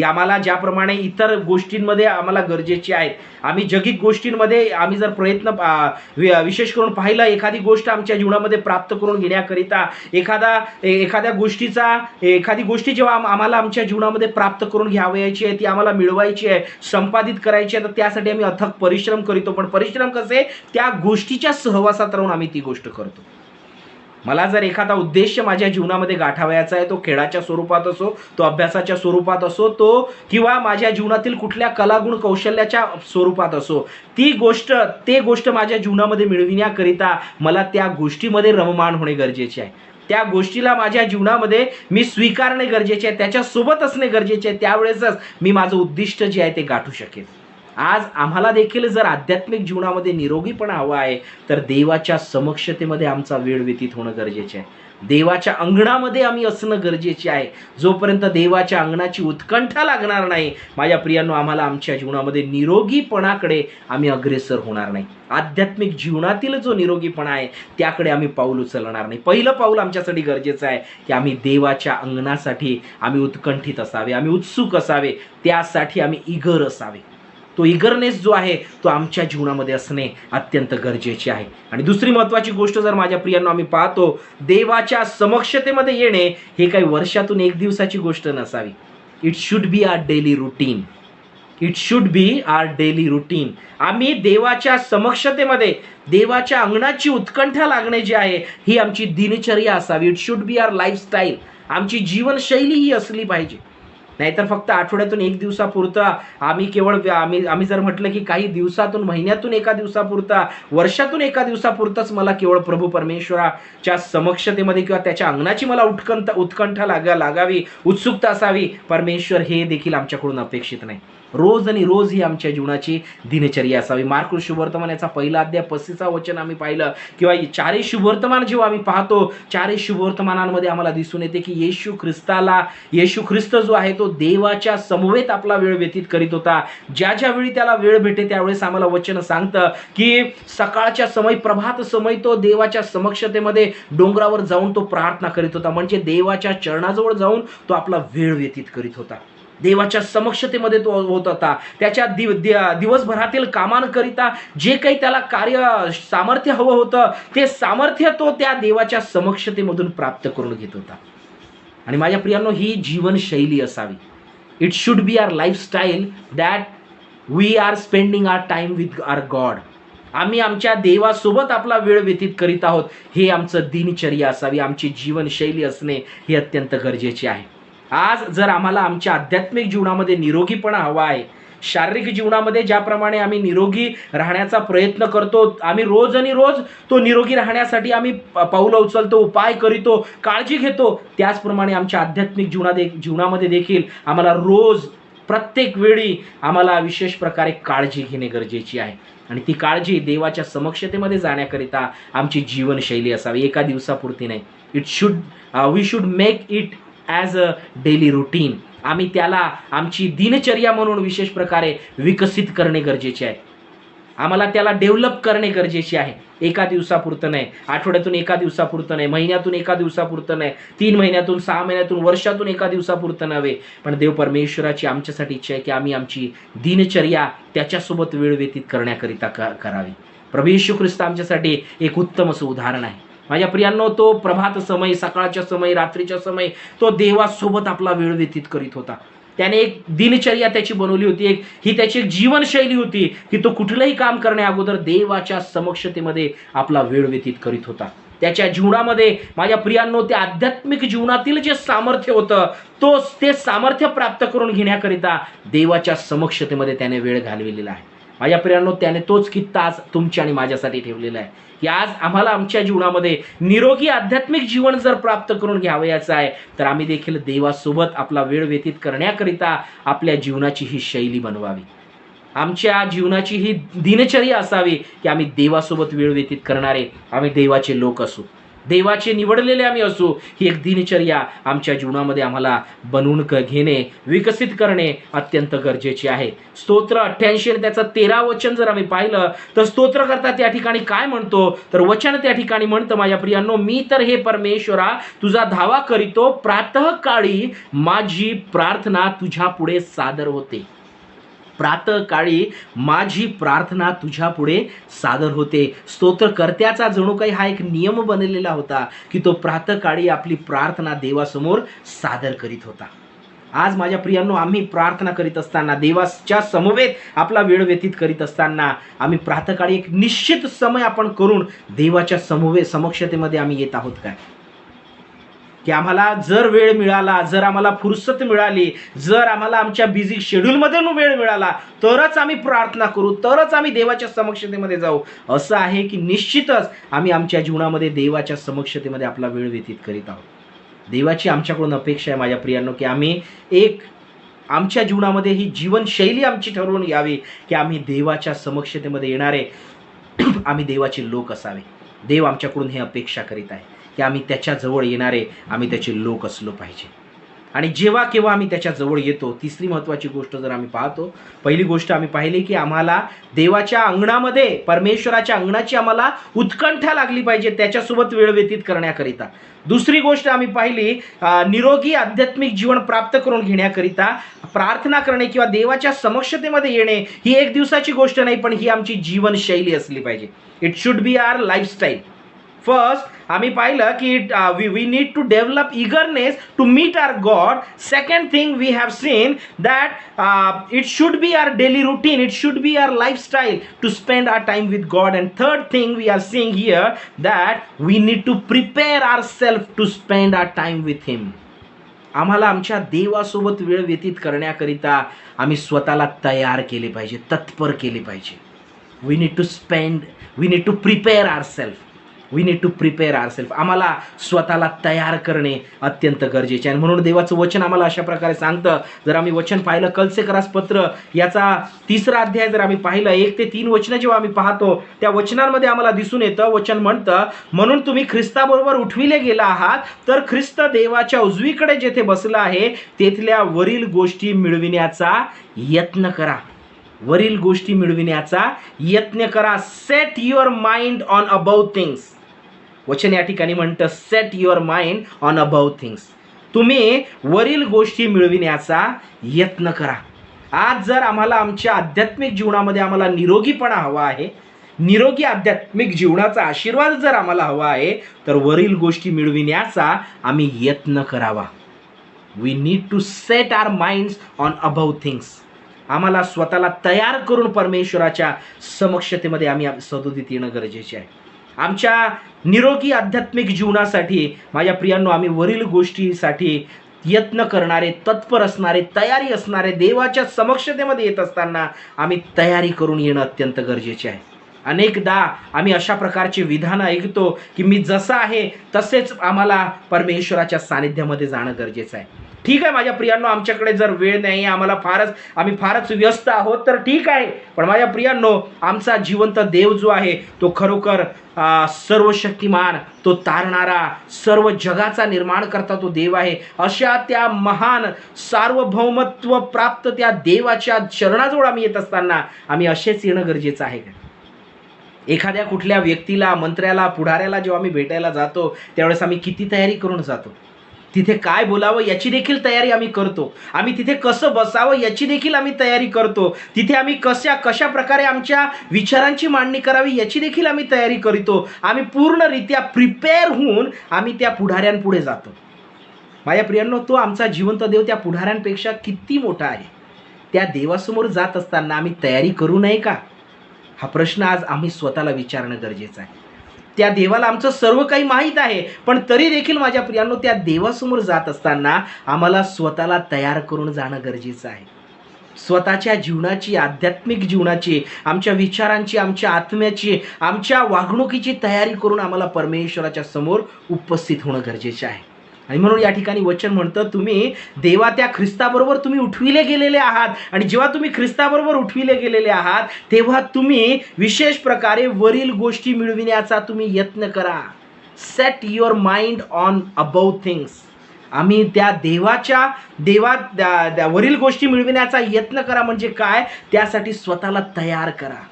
Speaker 1: आम्हाला ज्याप्रमाणे इतर गोष्टींमध्ये आम्हाला गरजेचे आहेत, आम्ही जगिक गोष्टींमध्ये आम्ही जर प्रयत्न विशेष करून पाहिलं, एखादी गोष्ट आमच्या जीवनामध्ये प्राप्त करून घेण्याकरिता एखादी गोष्टी जेव्हा आम्हाला आमच्या जीवनामध्ये प्राप्त करून घ्यावयाची आहे, ती आम्हाला मिळवायची आहे, संपादित करायची आहे, तर त्यासाठी आम्ही अथक परिश्रम करीतो. पण परिश्रम कसे, त्या गोष्टीच्या सहवासात राहून आम्ही ती गोष्ट करतो. मला जर एखादा उद्देश माझ्या जीवनामध्ये गाठावयाचा आहे, तो खेळाच्या स्वरूपात असो, तो अभ्यासाच्या स्वरूपात असो, तो किंवा माझ्या जीवनातील कुठल्या कलागुण कौशल्याच्या स्वरूपात असो, ते गोष्ट माझ्या जीवनामध्ये मिळविण्याकरिता मला त्या गोष्टीमध्ये रममाण होणे गरजेचे आहे. त्या गोष्टीला माझ्या जीवनामध्ये मी स्वीकारणे गरजेचे आहे, त्याच्यासोबत असणे गरजेचे आहे. त्यावेळेसच मी माझं उद्दिष्ट जे आहे ते गाठू शकेन. आज आम्हाला देखील जर आध्यात्मिक जीवनामध्ये निरोगीपणा हवा आहे, तर देवाच्या समक्षतेमध्ये आमचा वेळ व्यतीत होणं गरजेचे आहे. देवाच्या अंगणामध्ये आम्ही असणं गरजेचे आहे. जोपर्यंत देवाच्या अंगणाची उत्कंठा लागणार नाही, माझ्या प्रियांनो, आम्हाला आमच्या जीवनामध्ये निरोगीपणाकडे आम्ही अग्रेसर होणार नाही. आध्यात्मिक जीवनातील जो निरोगीपणा आहे त्याकडे आम्ही पाऊल उचलणार नाही. पहिलं पाऊल आमच्यासाठी गरजेचं आहे की आम्ही देवाच्या अंगणासाठी आम्ही उत्कंठित असावे, आम्ही उत्सुक असावे, त्यासाठी आम्ही इगर असावे. तो इगरनेस जो आहे तो आमच्या जीवनामध्ये असणे अत्यंत गरजेचे आहे. आणि दुसरी महत्त्वाची गोष्ट जर माझ्या प्रियांनो आम्ही पाहतो, देवाच्या समक्षतेमध्ये येणे हे काही वर्षातून एक दिवसाची गोष्ट नसावी. It should be our daily routine. It should be our daily routine. आम्ही देवाच्या समक्षतेमध्ये, देवाच्या अंगणाची उत्कंठा लागणे जे आहे, ही आमची दिनचर्या असावी. It should be our lifestyle. आमची जीवनशैली ही असली पाहिजे. नाहीतर फक्त आठवड्यातून एक दिवसापुरता आम्ही जर म्हटलं की काही दिवसातून, महिन्यातून एका दिवसापुरता, वर्षातून एका दिवसापुरताच मला केवळ प्रभू परमेश्वराच्या समक्षतेमध्ये किंवा त्याच्या अंगणाची मला उत्कंठा लागावी, उत्सुकता असावी, परमेश्वर हे देखील आमच्याकडून अपेक्षित नाही. रोज आणि रोज ही आमच्या जीवनाची दिनचर्या असावी. मार्क शुभवर्तमान याचा पहिला अध्याय 35 वचन आम्ही पाहिलं, किंवा चारही शुभवर्तमान जेव्हा आम्ही पाहतो, चारही शुभवर्तमानांमध्ये आम्हाला दिसून येते की येशू ख्रिस्त जो आहे तो देवाच्या समवेत आपला वेळ व्यतीत करीत होता. ज्या वेळी त्याला वेळ भेटे त्यावेळेस आम्हाला वचन सांगतं की सकाळच्या समय, प्रभात समय तो देवाच्या समक्षतेमध्ये डोंगरावर जाऊन तो प्रार्थना करीत होता. म्हणजे देवाच्या चरणाजवळ जाऊन तो आपला वेळ व्यतीत करीत होता. देवाच्या समक्षतेमध्ये तो होत होता. त्याच्या दिवसभरातील कामांकरिता जे काही त्याला कार्य सामर्थ्य हवं होतं, ते सामर्थ्य तो त्या देवाच्या समक्षतेमधून प्राप्त करून घेत होता. आणि माझ्या प्रियांनो, ही जीवनशैली असावी. It should be our lifestyle that we are spending our time with our God. आम्ही आमच्या देवासोबत आपला वेळ व्यतीत करीत आहोत, हे आमचं दिनचर्या असावी, आमची जीवनशैली असणे हे अत्यंत गरजेचे आहे. आज जर आम्हाला आमच्या आध्यात्मिक जीवनामध्ये निरोगीपणा हवा आहे, शारीरिक जीवनामध्ये ज्याप्रमाणे आम्ही निरोगी राहण्याचा प्रयत्न करतो, आम्ही रोज आणि रोज तो निरोगी राहण्यासाठी आम्ही पाऊलं उचलतो, उपाय करीतो, काळजी घेतो, त्याचप्रमाणे आमच्या आध्यात्मिक जीवनामध्ये देखील आम्हाला रोज प्रत्येक वेळी आम्हाला विशेष प्रकारे काळजी घेणे गरजेची आहे. आणि ती काळजी देवाच्या समक्षतेमध्ये जाण्याकरिता आमची जीवनशैली असावी, एका दिवसापुरती नाही. We should make it as a daily routine. आम्ही त्याला आमची दिनचर्या म्हणून विशेष प्रकारे विकसित करणे गरजेचे आहे. आम्हाला त्याला डेव्हलप करणे गरजेचे आहे. एका दिवसापुरतं नाही, आठवड्यातून एका दिवसापुरतं नाही, महिन्यातून एका दिवसापुरतं नाही, 3 महिन्यातून, 6 महिन्यातून, वर्षातून एका दिवसापुरतं नव्हे. पण देव परमेश्वराची आमच्यासाठी इच्छा आहे की आम्ही आमची दिनचर्या त्याच्यासोबत वेळ व्यतीत करण्याकरिता करावी. प्रभू येशू ख्रिस्त आमच्यासाठी एक उत्तम असं उदाहरण आहे. माझ्या प्रियांनो, तो प्रभात समय, सकाळच्या समय, रात्रीच्या समय तो देवासोबत आपला वेळ व्यतीत करीत होता. त्याने एक दिनचर्या त्याची बनवली होती, ही त्याची एक जीवनशैली होती की तो कुठलंही काम करण्या अगोदर देवाच्या समक्षतेमध्ये आपला वेळ व्यतीत करीत होता. त्याच्या जीवनामध्ये माझ्या प्रियांनो, त्या आध्यात्मिक जीवनातील जे सामर्थ्य होतं, ते सामर्थ्य प्राप्त करून घेण्याकरिता देवाच्या समक्षतेमध्ये त्याने वेळ घालविलेला आहे. माझ्या प्रियांनो, त्याने तोच कित्ता आज तुमच्या आणि माझ्यासाठी ठेवलेला आहे की आज आम्हाला आमच्या जीवनामध्ये निरोगी आध्यात्मिक जीवन जर प्राप्त करून घ्यावयाचं आहे, तर आम्ही देखील देवासोबत आपला वेळ व्यतीत करण्याकरिता आपल्या जीवनाची ही शैली बनवावी. आमच्या जीवनाची ही दिनचर्या असावी की आम्ही देवासोबत वेळ व्यतीत करणारे, आम्ही देवाचे लोक असू, देवाचे निवडलेले आम्ही असू. ही एक दिनचर्या आमच्या जीवनामध्ये आम्हाला बनवून घेणे, विकसित करणे अत्यंत गरजेचे आहे. स्तोत्र 88 आणि त्याचं 13 वचन जर आम्ही पाहिलं तर स्तोत्रकर्ता त्या ठिकाणी काय म्हणतो, तर वचन त्या ठिकाणी म्हणतं, माझ्या प्रियांनो, मी तर हे परमेश्वरा तुझा धावा करीतो, प्रातःकाळी माझी प्रार्थना तुझ्या पुढे सादर होते. प्रातःकाळी माझी प्रार्थना तुझ्या पुढे सादर होते. स्तोत्रकर्त्याचा जणू काही हा एक नियम बनलेला होता की तो प्रातःकाळी आपली प्रार्थना देवासमोर सादर करीत होता. आज माझ्या प्रियांनो, आम्ही प्रार्थना करीत असताना, देवाच्या समवेत आपला वेळ व्यतीत करीत असताना, आम्ही प्रातःकाळी एक निश्चित समय आपण करून देवाच्या समक्षतेमध्ये आम्ही येत आहोत काय? की आम्हाला जर वेळ मिळाला, जर आम्हाला फुरसत मिळाली, जर आम्हाला आमच्या बिझी शेड्यूलमधून वेळ मिळाला, तरच आम्ही प्रार्थना करू, तरच आम्ही देवाच्या समक्षतेमध्ये जाऊ. असं आहे की निश्चितच आम्ही आमच्या जीवनामध्ये देवाच्या समक्षतेमध्ये आपला वेळ व्यतीत करीत आहोत. देवाची आमच्याकडून अपेक्षा आहे माझ्या प्रियांनो की आम्ही आमच्या जीवनामध्ये ही जीवनशैली आमची ठरवून घ्यावी की आम्ही देवाच्या समक्षतेमध्ये येणारे आम्ही देवाचे लोक असावे. देव आमच्याकडून हे अपेक्षा करीत आहे की आम्ही त्याच्याजवळ येणारे, आम्ही त्याचे लोक असलो पाहिजे. आणि जेव्हा केव्हा आम्ही त्याच्याजवळ येतो, तिसरी महत्त्वाची गोष्ट जर आम्ही पाहतो, पहिली गोष्ट आम्ही पाहिली की आम्हाला देवाच्या अंगणामध्ये, परमेश्वराच्या अंगणाची आम्हाला उत्कंठा लागली पाहिजे त्याच्यासोबत वेळ व्यतीत करण्याकरिता. दुसरी गोष्ट आम्ही पाहिली, निरोगी आध्यात्मिक जीवन प्राप्त करून घेण्याकरिता प्रार्थना करणे किंवा देवाच्या समक्षतेमध्ये येणे ही एक दिवसाची गोष्ट नाही, पण ही आमची जीवनशैली असली पाहिजे. It should be our lifestyle. First आम्ही पाहिलं की we need to develop eagerness to meet our God. Second thing we have seen that it should be our daily routine, it should be our lifestyle to spend our time with God. And third thing we are seeing here that we need to prepare our self to spend our time with him. आम्हाला आमच्या देवासोबत वेळ व्यतीत करण्याकरिता आम्ही स्वतःला तयार केले पाहिजे, तत्पर केले पाहिजे. We need to prepare our self. We need to prepare ourself. आम्हाला स्वतःला तयार करणे अत्यंत गरजेचे आहे. म्हणून देवाचं वचन आम्हाला अशा प्रकारे सांगतं. जर आम्ही वचन पाहिलं, कलसेकरास पत्र याचा 3रा अध्याय जर आम्ही पाहिलं, 1 ते 3 वचनं जेव्हा आम्ही पाहतो त्या वचनांमध्ये आम्हाला दिसून येतं, वचन म्हणतं, म्हणून तुम्ही ख्रिस्ताबरोबर उठविले गेला आहात, तर ख्रिस्त देवाच्या उजवीकडे जेथे बसला आहे तेथल्या वरील गोष्टी मिळविण्याचा यत्न करा. वरील गोष्टी मिळविण्याचा यत्न करा. Set your mind on about things. वचन या ठिकाणी म्हणतं, set your mind on about things. तुम्ही वरील गोष्टी मिळविण्याचा यत्न करा. आज जर आम्हाला आमच्या आध्यात्मिक जीवनामध्ये आम्हाला निरोगीपणा हवा आहे, निरोगी आध्यात्मिक जीवनाचा आशीर्वाद जर आम्हाला हवा आहे, तर वरील गोष्टी मिळविण्याचा आम्ही यत्न करावा. We need to set our minds on about things. आम्हाला स्वतःला तयार करून परमेश्वराच्या समक्षतेमध्ये आम्ही सदोदित येणं गरजेचे आहे. आमच्या निरोगी आध्यात्मिक जीवनासाठी माझ्या प्रियांनो, आम्ही वरील गोष्टीसाठी यत्न करणारे, तत्पर असणारे, तयारी असणारे, देवाच्या समक्षतेमध्ये येत असताना आम्ही तयारी करून येणं अत्यंत गरजेचे आहे. अनेकदा आम्ही अशा प्रकारचे विधानं ऐकतो की मी जसं आहे तसेच आम्हाला परमेश्वराच्या सानिध्यामध्ये जाणं गरजेचं आहे. ठीक आहे माझ्या प्रियांनो, आमच्याकडे जर वेळ नाही, आम्ही फारच व्यस्त आहोत, तर ठीक आहे. पण माझ्या प्रियांनो, आमचा जिवंत देव जो आहे तो खरोखर सर्व शक्तिमान, तो तारणारा, सर्व जगाचा निर्माण करता तो देव आहे. अशा त्या महान सार्वभौमत्व प्राप्त त्या देवाच्या चरणाजवळ आम्ही येत असताना आम्ही असेच येणं गरजेचं आहे का? एखाद्या कुठल्या व्यक्तीला, मंत्र्याला, पुढाऱ्याला जेव्हा आम्ही भेटायला जातो त्यावेळेस आम्ही किती तयारी करून जातो. तिथे काय बोलावं याची देखील तयारी आम्ही करतो. आम्ही तिथे कसं बसावं याची देखील आम्ही तयारी करतो. तिथे आम्ही कशा प्रकारे आमच्या विचारांची मांडणी करावी याची देखील आम्ही तयारी करतो. आम्ही पूर्णरित्या प्रिपेअर होऊन आम्ही त्या पुढाऱ्यांपुढे जातो. माझ्या प्रियांनो, तो आमचा जिवंत देव त्या पुढाऱ्यांपेक्षा किती मोठा आहे. त्या देवासमोर जात असताना आम्ही तयारी करू नये का? हा प्रश्न आज आम्ही स्वतःला विचारणं गरजेचं आहे. त्या देवाला आमचं सर्व काही माहीत आहे, पण तरी देखील माझ्या प्रियांनो, त्या देवासमोर जात असताना आम्हाला स्वतःला तयार करून जाणं गरजेचं आहे. स्वतःच्या जीवनाची, आध्यात्मिक जीवनाची, आमच्या विचारांची, आमच्या आत्म्याची, आमच्या वागणुकीची तयारी करून आम्हाला परमेश्वराच्या समोर उपस्थित होणं गरजेचं आहे. आणि म्हणून या ठिकाणी वचन म्हणतं, तुम्ही देवा त्या ख्रिस्ताबरोबर तुम्ही उठविले गेलेले आहात. आणि जेव्हा तुम्ही ख्रिस्ताबरोबर उठविले गेलेले आहात तेव्हा तुम्ही विशेष प्रकारे वरील गोष्टी मिळविण्याचा तुम्ही यत्न करा. Set your mind on about things. आम्ही त्या वरील गोष्टी मिळविण्याचा यत्न करा म्हणजे काय? त्यासाठी स्वतःला तयार करा.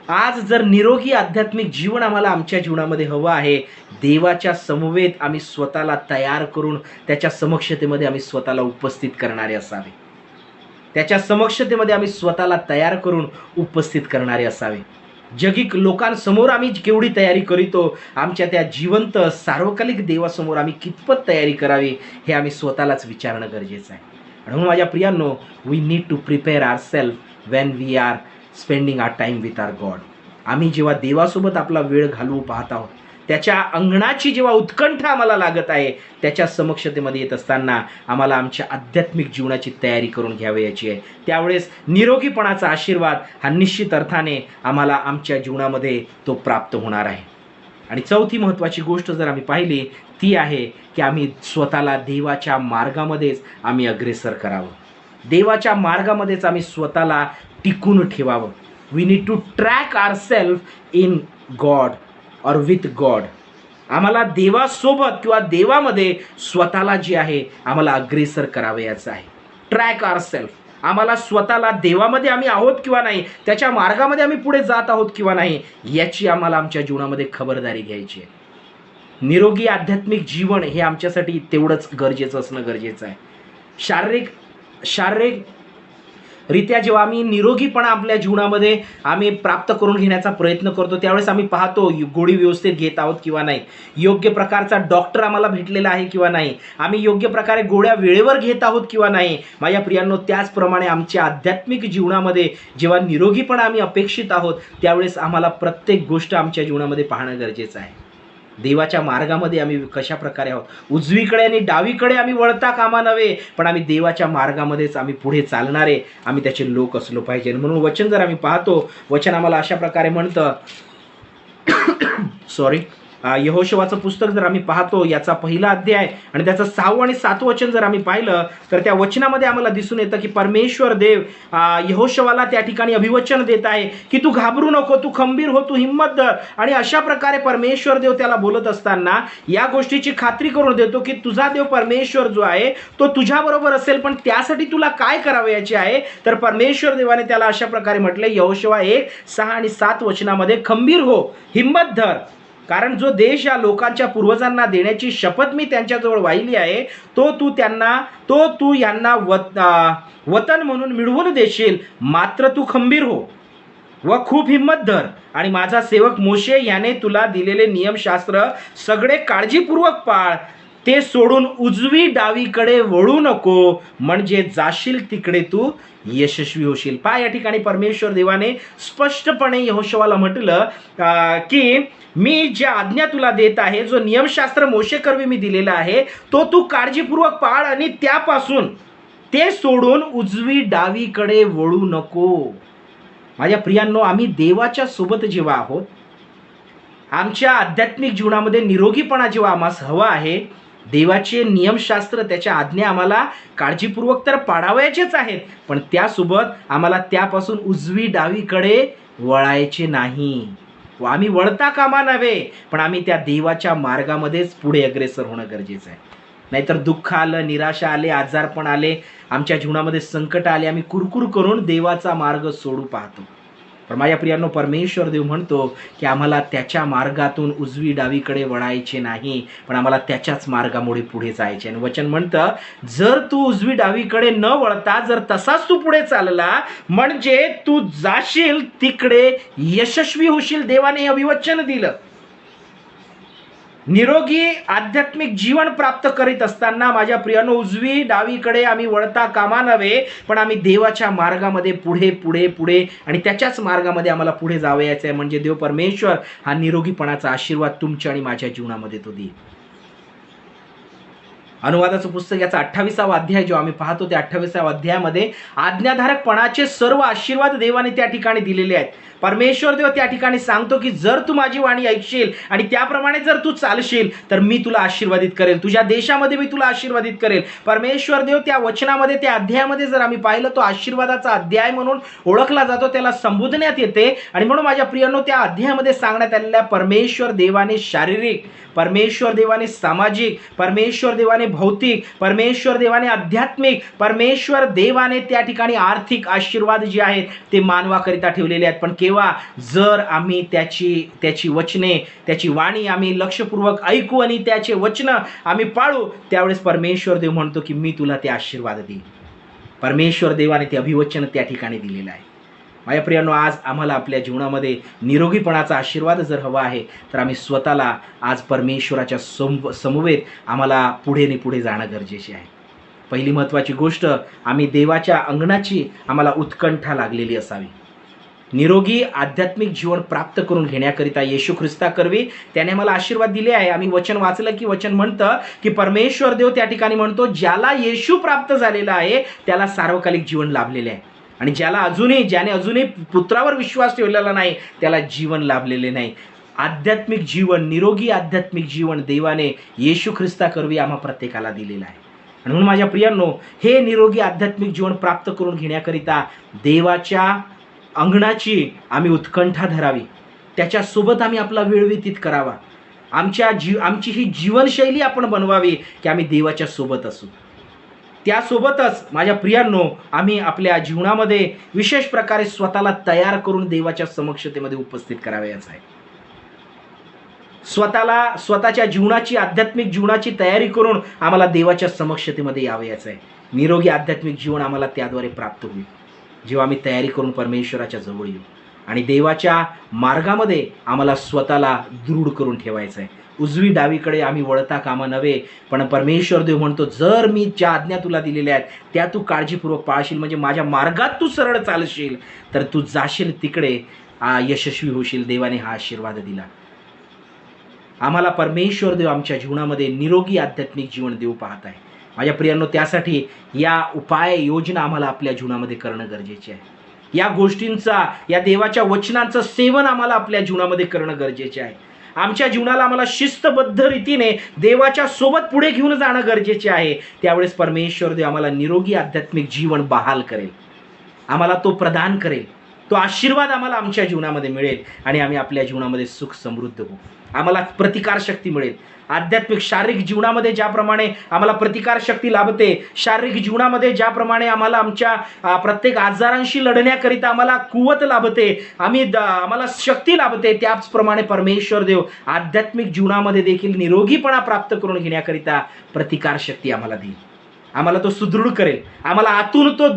Speaker 1: आज जर निरोगी आध्यात्मिक जीवन आम्हाला आमच्या जीवनामध्ये हवं आहे, देवाच्या समवेत आम्ही स्वतःला तयार करून त्याच्या समक्षतेमध्ये आम्ही स्वतःला उपस्थित करणारे असावे. त्याच्या समक्षतेमध्ये आम्ही स्वतःला तयार करून उपस्थित करणारे असावे. जगिक लोकांसमोर आम्ही केवढी तयारी करीतो, आमच्या त्या जिवंत सार्वकालिक देवासमोर आम्ही कितपत तयारी करावी हे आम्ही स्वतःलाच विचारणं गरजेचं आहे. म्हणून माझ्या प्रियांनो, we need to prepare ourself when we are spending our time with our God. आम्ही जेव्हा देवासोबत आपला वेळ घालवू पाहत आहोत, त्याच्या अंगणाची जेव्हा उत्कंठा आम्हाला लागत आहे, त्याच्या समक्षतेमध्ये येत असताना आम्हाला आमच्या आध्यात्मिक जीवनाची तयारी करून घ्यावयाची आहे. त्यावेळेस निरोगीपणाचा आशीर्वाद हा निश्चित अर्थाने आम्हाला आमच्या जीवनामध्ये तो प्राप्त होणार आहे. आणि चौथी महत्त्वाची गोष्ट जर आम्ही पाहिली ती आहे की आम्ही स्वतःला देवाच्या मार्गामध्येच आम्ही अग्रेसर करावं. देवाच्या मार्गामध्येच आम्ही स्वतःला टिकून ठेवावं. We need to track ourself in God or with God. आम्हाला देवासोबत किंवा देवामध्ये स्वतःला जे आहे आम्हाला अग्रेसर करावयाचं आहे. Track ourself. आम्हाला स्वतःला देवामध्ये आम्ही आहोत किंवा नाही, त्याच्या मार्गामध्ये आम्ही पुढे जात आहोत किंवा नाही, याची आम्हाला आमच्या जीवनामध्ये खबरदारी घ्यायची आहे. निरोगी आध्यात्मिक जीवन हे आमच्यासाठी तेवढंच गरजेचं असणं गरजेचं आहे. शारीरिक रित्या जेव्हा आम्ही निरोगीपणा आपल्या जीवनामध्ये आम्ही प्राप्त करून घेण्याचा प्रयत्न करतो त्यावेळेस आम्ही पाहतो गोळी व्यवस्थित घेत आहोत किंवा नाही, योग्य प्रकारचा डॉक्टर आम्हाला भेटलेला आहे किंवा नाही, आम्ही योग्य प्रकारे गोळ्या वेळेवर घेत आहोत किंवा नाही. माझ्या प्रियांनो, त्याचप्रमाणे आमच्या आध्यात्मिक जीवनामध्ये जेव्हा निरोगीपणा आम्ही अपेक्षित आहोत त्यावेळेस आम्हाला प्रत्येक गोष्ट आमच्या जीवनामध्ये पाहणं गरजेचं आहे. देवाच्या मार्गामध्ये आम्ही कशा प्रकारे आहोत, उजवीकडे आणि डावीकडे आम्ही वळता कामा नव्हे, पण आम्ही देवाच्या मार्गामध्येच आम्ही पुढे चालणारे आम्ही त्याचे लोक असलो पाहिजे. म्हणून वचन जर आम्ही पाहतो, वचन आम्हाला अशा प्रकारे म्हणतं सॉरी यहोशुवाचं पुस्तक जर आम्ही पाहतो, याचा पहिला अध्याय आणि त्याचं 6वं आणि 7वं वचन जर आम्ही पाहिलं, तर त्या वचनामध्ये आम्हाला दिसून येतं की परमेश्वर देव यहोशुवाला त्या ठिकाणी अभिवचन देत आहे की तू घाबरू नको, तू खंबीर हो, तू हिंमत धर. आणि अशा प्रकारे परमेश्वर देव त्याला बोलत असताना या गोष्टीची खात्री करून देतो की तुझा देव परमेश्वर जो आहे तो तुझ्याबरोबर असेल, पण त्यासाठी तुला काय करावयाचे आहे. तर परमेश्वर देवाने त्याला अशा प्रकारे म्हटले यहोशुवा 1:6 आणि 7 वचनामध्ये, खंबीर हो, हिंमत धर, कारण जो देश या लोकांच्या पूर्वजांना देण्याची शपथ मी त्यांच्याजवळ वाहिली आहे तो तू यांना वतन म्हणून मिळवून देशील. मात्र तू खंबीर हो व खूप हिंमत धर आणि माझा सेवक मोशे याने तुला दिलेले नियमशास्त्र सगळे काळजीपूर्वक पाळ. ते सोडून उजवी डावीकडे वळू नको, म्हणजे जाशील तिकडे तू यशस्वी होशील. पहा, या ठिकाणी परमेश्वर देवाने स्पष्टपणे यहोशुवाला म्हटलं की मी ज्या आज्ञा तुला देत आहे, जो नियमशास्त्र मोशेकरवी मी दिलेला आहे, तो तू काळजीपूर्वक पाळ आणि त्यापासून ते सोडून उजवी डावीकडे वळू नको. माझ्या प्रियांनो, आम्ही देवाच्या सोबत जेव्हा आहोत, आमच्या आध्यात्मिक जीवनामध्ये निरोगीपणा जेव्हा आम्हाला हवा आहे, देवाचे नियमशास्त्र, त्याच्या आज्ञा आम्हाला काळजीपूर्वक तर पाळावयाचेच आहेत, पण त्यासोबत आम्हाला त्यापासून उजवी डावीकडे वळायचे नाही. व आम्ही वळता कामा नव्हे, पण आम्ही त्या देवाच्या मार्गामध्येच पुढे अग्रेसर होणं गरजेचं आहे. नाहीतर दुःख आलं, निराशा आले, आजारपण आले, आमच्या जीवनामध्ये संकट आले, आम्ही कुरकुर करून देवाचा मार्ग सोडू पाहतो. पण माझ्या प्रियांनो, परमेश्वर देव म्हणतो की आम्हाला त्याच्या मार्गातून उजवी डावीकडे वळायचे नाही, पण आम्हाला त्याच्याच मार्गामुळे पुढे जायचे. आणि वचन म्हणतं, जर तू उजवी डावीकडे न वळता जर तसाच तू पुढे चालला, म्हणजे तू जाशील तिकडे यशस्वी होशील. देवाने हे अभिवचन दिलं. निरोगी आध्यात्मिक जीवन प्राप्त करीत असताना माझ्या प्रियानो, उजवी डावीकडे आम्ही वळता कामा नव्हे, पण आम्ही देवाच्या मार्गामध्ये पुढे पुढे पुढे आणि त्याच्याच मार्गामध्ये आम्हाला पुढे जावयाचं आहे. म्हणजे देव परमेश्वर हा निरोगीपणाचा आशीर्वाद तुमच्या आणि माझ्या जीवनामध्ये तो देईल. अनुवादाचं पुस्तक याचा 28वा अध्याय जो आम्ही पाहतो, त्या 28व्या अध्यायामध्ये आज्ञाधारकपणाचे सर्व आशीर्वाद देवाने त्या ठिकाणी दिलेले आहेत. परमेश्वर देव त्या ठिकाणी सांगतो की जर तू माझी वाणी ऐकशील आणि त्याप्रमाणे जर तू चालशील तर मी तुला आशीर्वादित करेल, तुझ्या देशामध्ये मी तुला आशीर्वादित करेल. परमेश्वर देव त्या वचनामध्ये, त्या अध्यायामध्ये जर आम्ही पाहिलं, तो आशीर्वादाचा अध्याय म्हणून ओळखला जातो, त्याला संबोधण्यात येते. आणि म्हणून माझ्या प्रियांनो, त्या अध्यायामध्ये सांगण्यात आलेल्या परमेश्वर देवाने शारीरिक, परमेश्वर देवाने सामाजिक, परमेश्वर देवाने भौतिक, परमेश्वर देवाने आध्यात्मिक, परमेश्वर देवाने त्या ठिकाणी आर्थिक आशीर्वाद जे आहेत ते मानवाकरिता ठेवलेले आहेत. पण केव्हा, जर आम्ही त्याची वचने, त्याची वाणी आम्ही लक्षपूर्वक ऐकू आणि त्याचे वचन आम्ही पाळू, त्यावेळेस परमेश्वर देव म्हणतो की मी तुला ते आशीर्वाद देईन. परमेश्वर देवाने ते अभिवचन त्या ठिकाणी दिलेलं आहे. माझ्या प्रियांनो, आज आम्हाला आपल्या जीवनामध्ये निरोगीपणाचा आशीर्वाद जर हवा आहे, तर आम्ही स्वतःला आज परमेश्वराच्या समवेत आम्हाला पुढे जाणं गरजेचे आहे. पहिली महत्त्वाची गोष्ट, आम्ही देवाच्या अंगणाची आम्हाला उत्कंठा लागलेली असावी. निरोगी आध्यात्मिक जीवन प्राप्त करून घेण्याकरिता येशू ख्रिस्ताकरवी त्याने मला आशीर्वाद दिले आहे. आम्ही वचन वाचलं की वचन म्हणतं की परमेश्वर देव त्या ठिकाणी म्हणतो, ज्याला येशू प्राप्त झालेला आहे त्याला सार्वकालिक जीवन लाभलेले आहे. आणि ज्याने अजूनही पुत्रावर विश्वास ठेवलेला नाही त्याला जीवन लाभलेले नाही. आध्यात्मिक जीवन, निरोगी आध्यात्मिक जीवन देवाने येशू ख्रिस्ताकरवी आम्हा प्रत्येकाला दिलेलं आहे. आणि म्हणून माझ्या प्रियांनो, हे निरोगी आध्यात्मिक जीवन प्राप्त करून घेण्याकरिता देवाच्या अंगणाची आम्ही उत्कंठा धरावी, त्याच्यासोबत आम्ही आपला वेळ व्यतीत करावा. आमची ही जीवनशैली आपण बनवावी की आम्ही देवाच्या सोबत असू. त्यासोबतच माझ्या प्रियांनो, आम्ही आपल्या जीवनामध्ये विशेष प्रकारे स्वतःला तयार करून देवाच्या समक्षतेमध्ये उपस्थित करावयाचं आहे. स्वतःच्या जीवनाची, आध्यात्मिक जीवनाची तयारी करून आम्हाला देवाच्या समक्षतेमध्ये यावयाचं आहे. निरोगी आध्यात्मिक जीवन आम्हाला त्याद्वारे प्राप्त होईल जेव्हा आम्ही तयारी करून परमेश्वराच्या जवळ येऊ. आणि देवाच्या मार्गामध्ये आम्हाला स्वतःला दृढ करून ठेवायचं आहे. उजवी डावीकडे आम्ही वळता कामा नव्हे, पण परमेश्वर देव म्हणतो, जर मी ज्या आज्ञा तुला दिलेल्या आहेत त्या तू काळजीपूर्वक पाळशील, म्हणजे माझ्या मार्गात तू सरळ चालशील, तर तू जाशील तिकडे यशस्वी होशील. देवाने हा आशीर्वाद दिला. आम्हाला परमेश्वर देव आमच्या जीवनामध्ये निरोगी आध्यात्मिक जीवन देऊ पाहत आहे. माझ्या प्रियांनो, त्यासाठी या उपाय योजना आम्हाला आपल्या जीवनामध्ये करणं गरजेचे आहे. या गोष्टींचा, या देवाच्या वचनांचं सेवन आम्हाला आपल्या जीवनामध्ये करणं गरजेचे आहे. आमच्या जीवनाला आम्हाला शिस्तबद्ध रीतीने देवाच्या सोबत पुढे घेऊन जाणं गरजेचे आहे, त्यावेळेस परमेश्वर देव आम्हाला निरोगी आध्यात्मिक जीवन बहाल करेल, आम्हाला तो प्रदान करेल, तो आशीर्वाद आम्हाला आमच्या जीवनामध्ये मिळेल आणि आम्ही आपल्या जीवनामध्ये सुख समृद्ध होऊ, आम्हाला प्रतिकार शक्ती मिळेल. आध्यात्मिक शारीरिक जीवनामध्ये ज्याप्रमाणे आम्हाला प्रतिकार शक्ती लाभते, शारीरिक जीवनामध्ये ज्याप्रमाणे आम्हाला आमच्या प्रत्येक आजारांशी लढण्याकरिता आम्हाला कुवत लाभते, आम्हाला शक्ती लाभते, त्याचप्रमाणे परमेश्वर देव आध्यात्मिक जीवनामध्ये देखील निरोगीपणा प्राप्त करून घेण्याकरिता प्रतिकार शक्ती आम्हाला देईल, आम्हाला तो सुदृढ करेल, आम्हाला आतून तो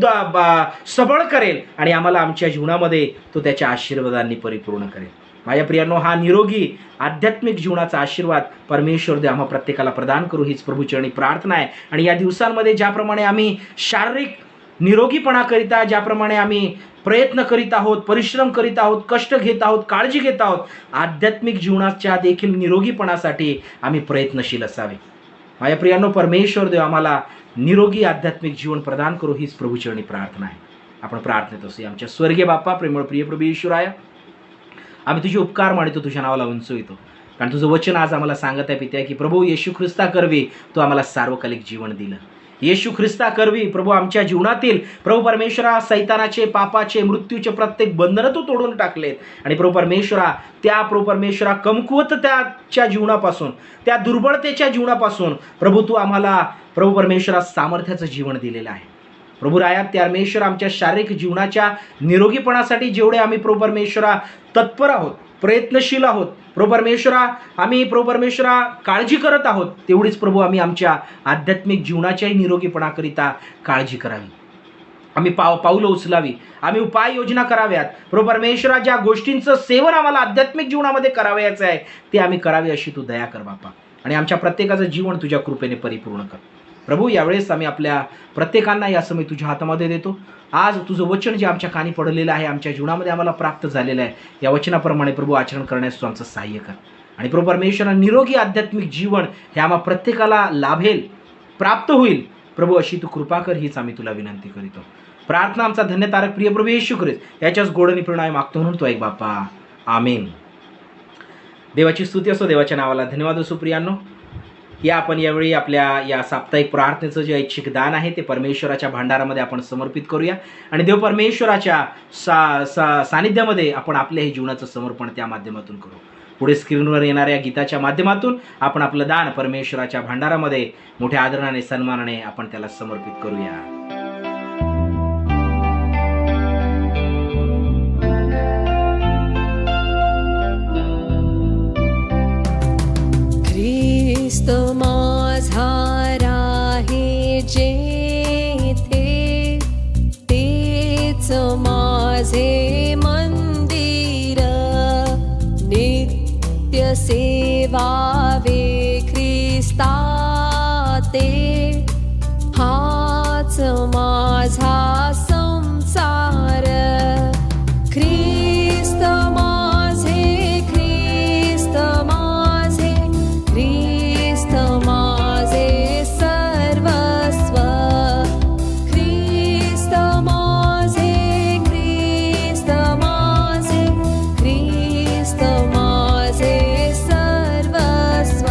Speaker 1: सबळ करेल आणि आम्हाला आमच्या जीवनामध्ये तो त्याच्या आशीर्वादांनी परिपूर्ण करेल. माझ्या प्रियांनो, हा निरोगी आध्यात्मिक जीवनाचा आशीर्वाद परमेश्वर देव आम्हा प्रत्येकाला प्रदान करू हीच प्रभूचरणी प्रार्थना आहे. आणि या दिवसांमध्ये ज्याप्रमाणे आम्ही शारीरिक निरोगीपणाकरिता ज्याप्रमाणे आम्ही प्रयत्न करीत आहोत, परिश्रम करीत आहोत, कष्ट घेत आहोत, काळजी घेत आहोत, आध्यात्मिक जीवनाच्या देखील निरोगीपणासाठी आम्ही प्रयत्नशील असावे. माझ्या प्रियांनो, परमेश्वर देव आम्हाला निरोगी आध्यात्मिक जीवन प्रदान करू हीच प्रभूचरणी प्रार्थना आहे. आपण प्रार्थनेत असू. आमच्या स्वर्गीय बाप्पा, प्रेमळ प्रिय प्रभू येशूराया, आम्ही तुझे उपकार मानितो, तुझ्या नावाला उंचवितो, कारण तुझं वचन आज आम्हाला सांगत आहे पित्या की प्रभू येशू ख्रिस्ता करवी तू आम्हाला सार्वकालिक जीवन दिलं. येशू ख्रिस्ता करवी प्रभू आमच्या जीवनातील प्रभू परमेश्वरा सैतानाचे, पापाचे, मृत्यूचे प्रत्येक बंधनं तू तोडून टाकलेत आणि प्रभू परमेश्वरा कमकुवतच्या जीवनापासून, त्या दुर्बळतेच्या जीवनापासून प्रभू तू आम्हाला प्रभू परमेश्वरा सामर्थ्याचं जीवन दिलेलं आहे. प्रभू राया, त्या परमेश्वर आमच्या शारीरिक जीवनाच्या निरोगीपणासाठी जेवढे आम्ही प्रभू परमेश्वरा तत्पर आहोत, प्रयत्नशील आहोत, प्रभू परमेश्वरा आम्ही प्रभू परमेश्वरा काळजी करत आहोत, तेवढीच प्रभू आम्ही आमच्या आध्यात्मिक जीवनाच्याही निरोगीपणाकरिता काळजी करावी, आम्ही पाऊलं उचलावी, आम्ही उपाययोजना कराव्यात. प्रभू परमेश्वरा, ज्या गोष्टींचं सेवन आम्हाला आध्यात्मिक जीवनामध्ये करावयाचं आहे ते आम्ही करावे अशी तू दया कर बापा, आणि आमच्या प्रत्येकाचं जीवन तुझ्या कृपेने परिपूर्ण कर. प्रभू, यावेळेस आम्ही आपल्या प्रत्येकांना या समय तुझ्या हातामध्ये देतो. आज तुझं वचन जे आमच्या कानी पडलेलं आहे, आमच्या जीवनामध्ये आम्हाला प्राप्त झालेलं आहे, या वचनाप्रमाणे प्रभू आचरण करण्यास तू आमचं सहाय्य कर. आणि प्रभू परमेश्वरा, निरोगी आध्यात्मिक जीवन हे आम्हा प्रत्येकाला लाभेल, प्राप्त होईल प्रभू, अशी तू कृपा कर हीच आम्ही तुला विनंती करीतो. प्रार्थना आमचा धन्यतारक प्रिय प्रभू येशू ख्रिस्त याच्याच गोडणी प्रणय मागतो म्हणून तो ऐक बापा, आमेन. देवाची स्तुती असो, देवाच्या नावाला धन्यवाद असो. प्रियांनो, या आपण यावेळी आपल्या या साप्ताहिक प्रार्थनेचं जे ऐच्छिक दान आहे ते परमेश्वराच्या भांडारामध्ये आपण समर्पित करूया आणि देव परमेश्वराच्या सानिध्यामध्ये आपण आपल्या हे जीवनाचं समर्पण त्या माध्यमातून करू. पुढे स्क्रीनवर येणाऱ्या गीताच्या माध्यमातून आपण आपलं दान परमेश्वराच्या भांडारामध्ये मोठ्या आदराने, सन्मानाने आपण त्याला समर्पित करूया.
Speaker 2: ख्रिस्त माझा आहे जेथे, तेच माझे मंदिर, नित्य सेवावे ख्रिस्ता ते, हाच माझा संसार. ख्रिस्त माझे, ख्रिस्त माझे, ख्रिस्त माझे सर्वस्व. ख्रिस्त माझे, ख्रिस्त माझे, ख्रिस्त माझे सर्वस्व.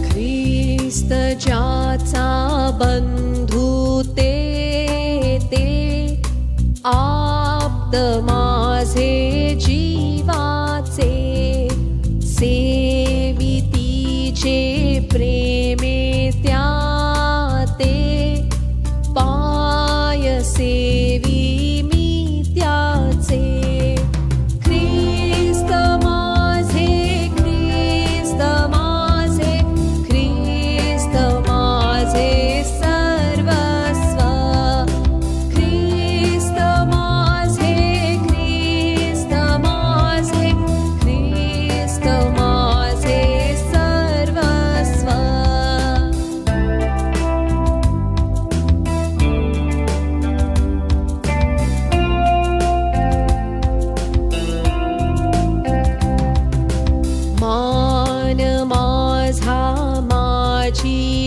Speaker 2: ख्रिस्त ज्याचा बंधू ते आप्त माझे जीवाचे, सेवितीचे प्रेमे त्या ते, पाय सेवी मी त्याचे. ख्रिस्त माझे, ख्रिस्त माझे, ख्रिस्त माझे सर्वस्व. ख्रिस्त माझे, ख्रिस्त माझे, ख्रिस्त माझे सर्वस्व.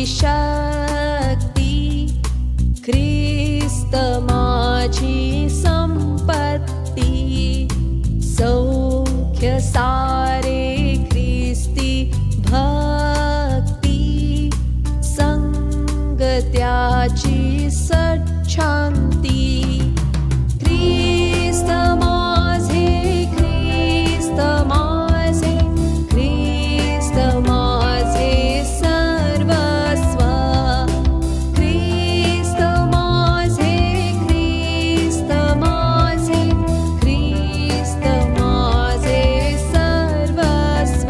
Speaker 2: शक्ती ख्रिस्त माझी संपत्ती सौख्य सारे ख्रिस्ती भक्ती संग त्याची सच्छांती ख्रिस्त माझे ख्रिस्त माझे ख्रिस्त माझे सर्वस्व ख्रिस्त माझे ख्रिस्त माझे ख्रिस्त माझे सर्वस्व.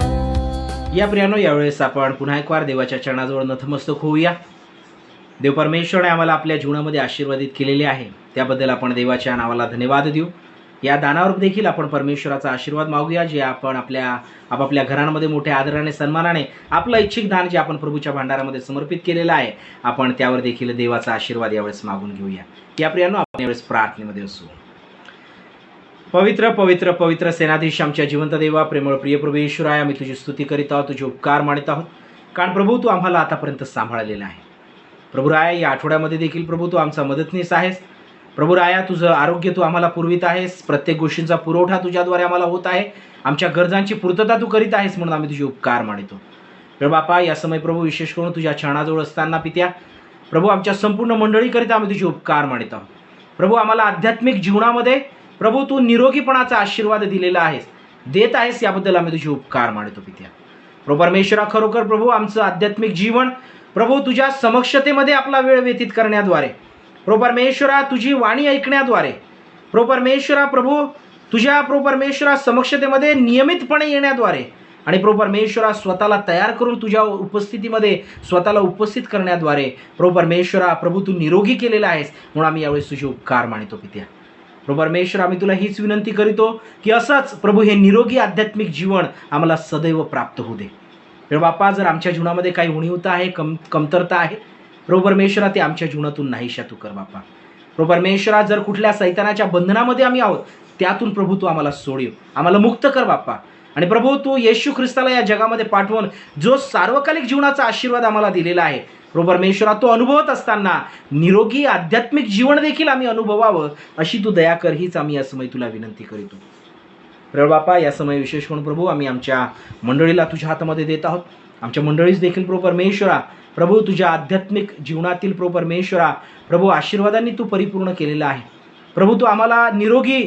Speaker 1: या प्रियानो, यावेळेस आपण पुन्हा एक वार देवाच्या चरणाजवळ नतमस्तक होऊया. देव परमेश्वराने आम्हाला आपल्या जीवनामध्ये आशीर्वादित केलेले आहे, त्याबद्दल आपण देवाच्या नावाला धन्यवाद देऊ. या दानावर देखील आपण परमेश्वराचा आशीर्वाद मागूया, जे आपण आपापल्या घरांमध्ये मोठ्या आदराने सन्मानाने आपलं इच्छिक दान जे आपण प्रभूच्या भांडारामध्ये समर्पित केलेलं आहे, आपण त्यावर देखील देवाचा आशीर्वाद यावेळेस मागून घेऊया. या प्रियानो, आपण यावेळेस प्रार्थनेमध्ये असू. पवित्र पवित्र पवित्र सेनाधीश आमच्या जिवंत देवा, प्रेमळ प्रिय प्रभू येशूराय, आम्ही तुझी स्तुती करीत आहोत, तुझे उपकार मानित आहोत, कारण प्रभू तू आम्हाला आतापर्यंत सांभाळलेला आहे. प्रभू राया, या आठवड्यामध्ये देखील प्रभू तू आमचा मदतनीस आहेस. प्रभू राया, तुझं आरोग्य तू आम्हाला पुरवित आहेस, प्रत्येक गोष्टींचा पुरवठा तुझ्याद्वारे आम्हाला होत आहे, आमच्या गरजांची पूर्तता तू करीत आहेस, म्हणून आम्ही तुझे उपकार मानितो. प्रभू बापा, या समय प्रभू विशेष करून तुझ्या चरणाजवळ असताना पित्या प्रभू आमच्या संपूर्ण मंडळीकरिता आम्ही तुझे उपकार मानित आहोत. प्रभू आम्हाला आध्यात्मिक जीवनामध्ये प्रभू तू निरोगीपणाचा आशीर्वाद दिलेला आहेस, देत आहेस, याबद्दल आम्ही तुझे उपकार मानितो पित्या. प्रभू परमेश्वरा, खरोखर प्रभू आमचं आध्यात्मिक जीवन प्रभू तुझ्या समक्षतेमध्ये आपला वेळ व्यतीत करण्याद्वारे, प्रभू परमेश्वरा तुझी वाणी ऐकण्याद्वारे, प्रभू परमेश्वरा प्रभू तुझ्या प्रभू परमेश्वरा समक्षतेमध्ये नियमितपणे येण्याद्वारे आणि प्रभू परमेश्वरा स्वतःला तयार करून तुझ्या उपस्थितीमध्ये स्वतःला उपस्थित करण्याद्वारे प्रभू परमेश्वरा प्रभू तू निरोगी केलेला आहेस, म्हणून आम्ही यावेळेस तुझे उपकार मानितो पित्या. प्रभू परमेश्वर, आम्ही तुला हीच विनंती करीतो की असंच प्रभू हे निरोगी आध्यात्मिक जीवन आम्हाला सदैव प्राप्त होऊ दे. प्रभू बाप्पा, जर आमच्या जीवनामध्ये काही उणीवता आहे, कमतरता आहे, प्रभू परमेश्वरा ते आमच्या जीवनातून नाहीशा तू कर बाप्पा. प्रभू परमेश्वरा, जर कुठल्या सैतानाच्या बंधनामध्ये आम्ही आहोत, त्यातून प्रभू तू आम्हाला सोडीव, आम्हाला मुक्त कर बाप्पा. आणि प्रभू तू येशू ख्रिस्ताला या जगामध्ये पाठवून जो सार्वकालिक जीवनाचा आशीर्वाद आम्हाला दिलेला आहे, प्रभू परमेश्वरा तो अनुभवत असताना निरोगी आध्यात्मिक जीवन देखील आम्ही अनुभवावं, अशी तू दया कर, हीच आम्ही या समय तुला विनंती करीतो. प्रभू बापा, या समय विशेष म्हणून प्रभू आम्ही आमच्या मंडळीला तुझ्या हातामध्ये देत आहोत. आमच्या मंडळीच देखील प्रभू परमेश्वरा प्रभू तुझ्या आध्यात्मिक जीवनातील प्रभू परमेश्वरा प्रभू आशीर्वादांनी तू परिपूर्ण केलेला आहे. प्रभू तू आम्हाला निरोगी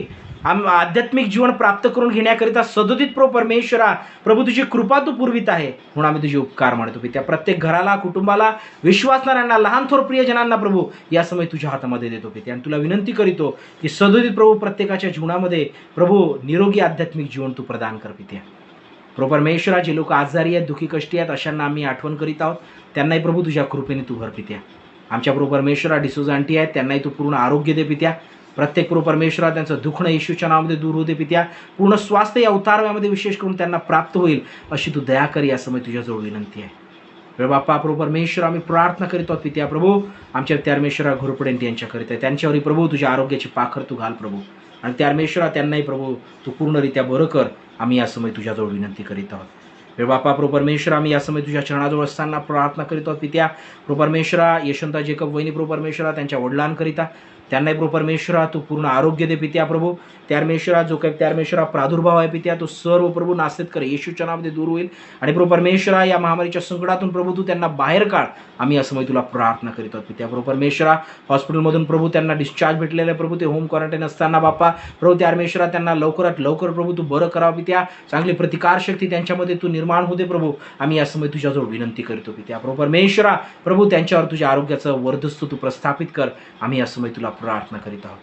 Speaker 1: आध्यात्मिक जीवन प्राप्त करून घेण्याकरिता सदोदित प्रभू परमेश्वरा प्रभू तुझी कृपा तू पुरवित आहे, म्हणून आम्ही तुझे उपकार मानतो पित्या. प्रत्येक घराला, कुटुंबाला, विश्वासणाऱ्यांना, लहान थोर प्रियजनांना प्रभू या समय तुझ्या हातामध्ये देतो पित्या. आणि तुला विनंती करीतो की सदोदित प्रभू प्रत्येकाच्या जीवनामध्ये प्रभू निरोगी आध्यात्मिक जीवन तू प्रदान कर पित्या. प्रभू परमेश्वरा, जे लोक आजारी आहेत, दुःखी कष्टी आहेत, अशांना आम्ही आठवण करीत आहोत, त्यांनाही प्रभू तुझ्या कृपेने तू भर पित्या. आमच्या प्रभू परमेश्वरा डिसोज आंटी आहेत, त्यांनाही तू पूर्ण आरोग्य दे पित्या. प्रत्येक प्रभू परमेश्वरा त्यांचं दुखणं येशूच्या नावामध्ये दूर होते पित्या. पूर्ण स्वास्थ्य या उतारव्यामध्ये विशेष करून त्यांना प्राप्त होईल, अशी तू दया कर, या समय तुझ्याजवळ विनंती आहे. प्रभू बाप्पा, प्रभू परमेश्वर, आम्ही प्रार्थना करीत आहोत पित्या. प्रभू आमच्या त्यारमेश्वरा घोरपडेंटी यांच्याकरिता, त्यांच्यावरही प्रभू तुझ्या आरोग्याची पाखर तू घाल प्रभू. आणि त्यारमेश्वरा त्यांनाही प्रभू तू पूर्णरित्या बरं कर, आम्ही या समय तुझ्याजवळ विनंती करीत आहोत. प्रभू बाप्पा, प्रभू परमेश्वर, आम्ही या समय तुझ्या चरणाजवळ असताना प्रार्थना करीत आहोत पित्या. प्रभू परमेश्वरा, यशवंता जेकब वहिनी प्रभू परमेश्वरा त्यांच्या वडिलांकरिता, त्यांनाही प्रभू परमेश्वरा तू पूर्ण आरोग्य दे पित्या. प्रभू त्यारमेश्वरा जो काही त्यारमेश्वरा प्रादुर्भाव आहे पित्या, तो सर्व प्रभू नास्तित कर, येशूच्या नावामध्ये दूर होईल. आणि प्रभू परमेश्वरा, या महामारीच्या संकटातून प्रभू तू त्यांना बाहेर काढ, आम्ही या समय तुला प्रार्थना करीत आहोत पित्या. प्रभू परमेश्वरा, हॉस्पिटलमधून प्रभू त्यांना डिस्चार्ज भेटलेलं आहे प्रभू, ते होम क्वारंटाईन असताना बाप्पा प्रभू त्यारमेश्वरा त्यांना लवकरात लवकर प्रभू तू बरं करावं पित्या. चांगली प्रतिकारशक्ती त्यांच्यामध्ये तू निर्माण होते प्रभू, आम्ही या समय तुझ्याजवळ विनंती करतो पित्या. प्रभू परमेश्वरा, प्रभू त्यांच्यावर तुझ्या आरोग्याचं वर्धस्व तू प्रस्थापित कर, आम्ही या समय तुला प्रार्थना करीत आहोत.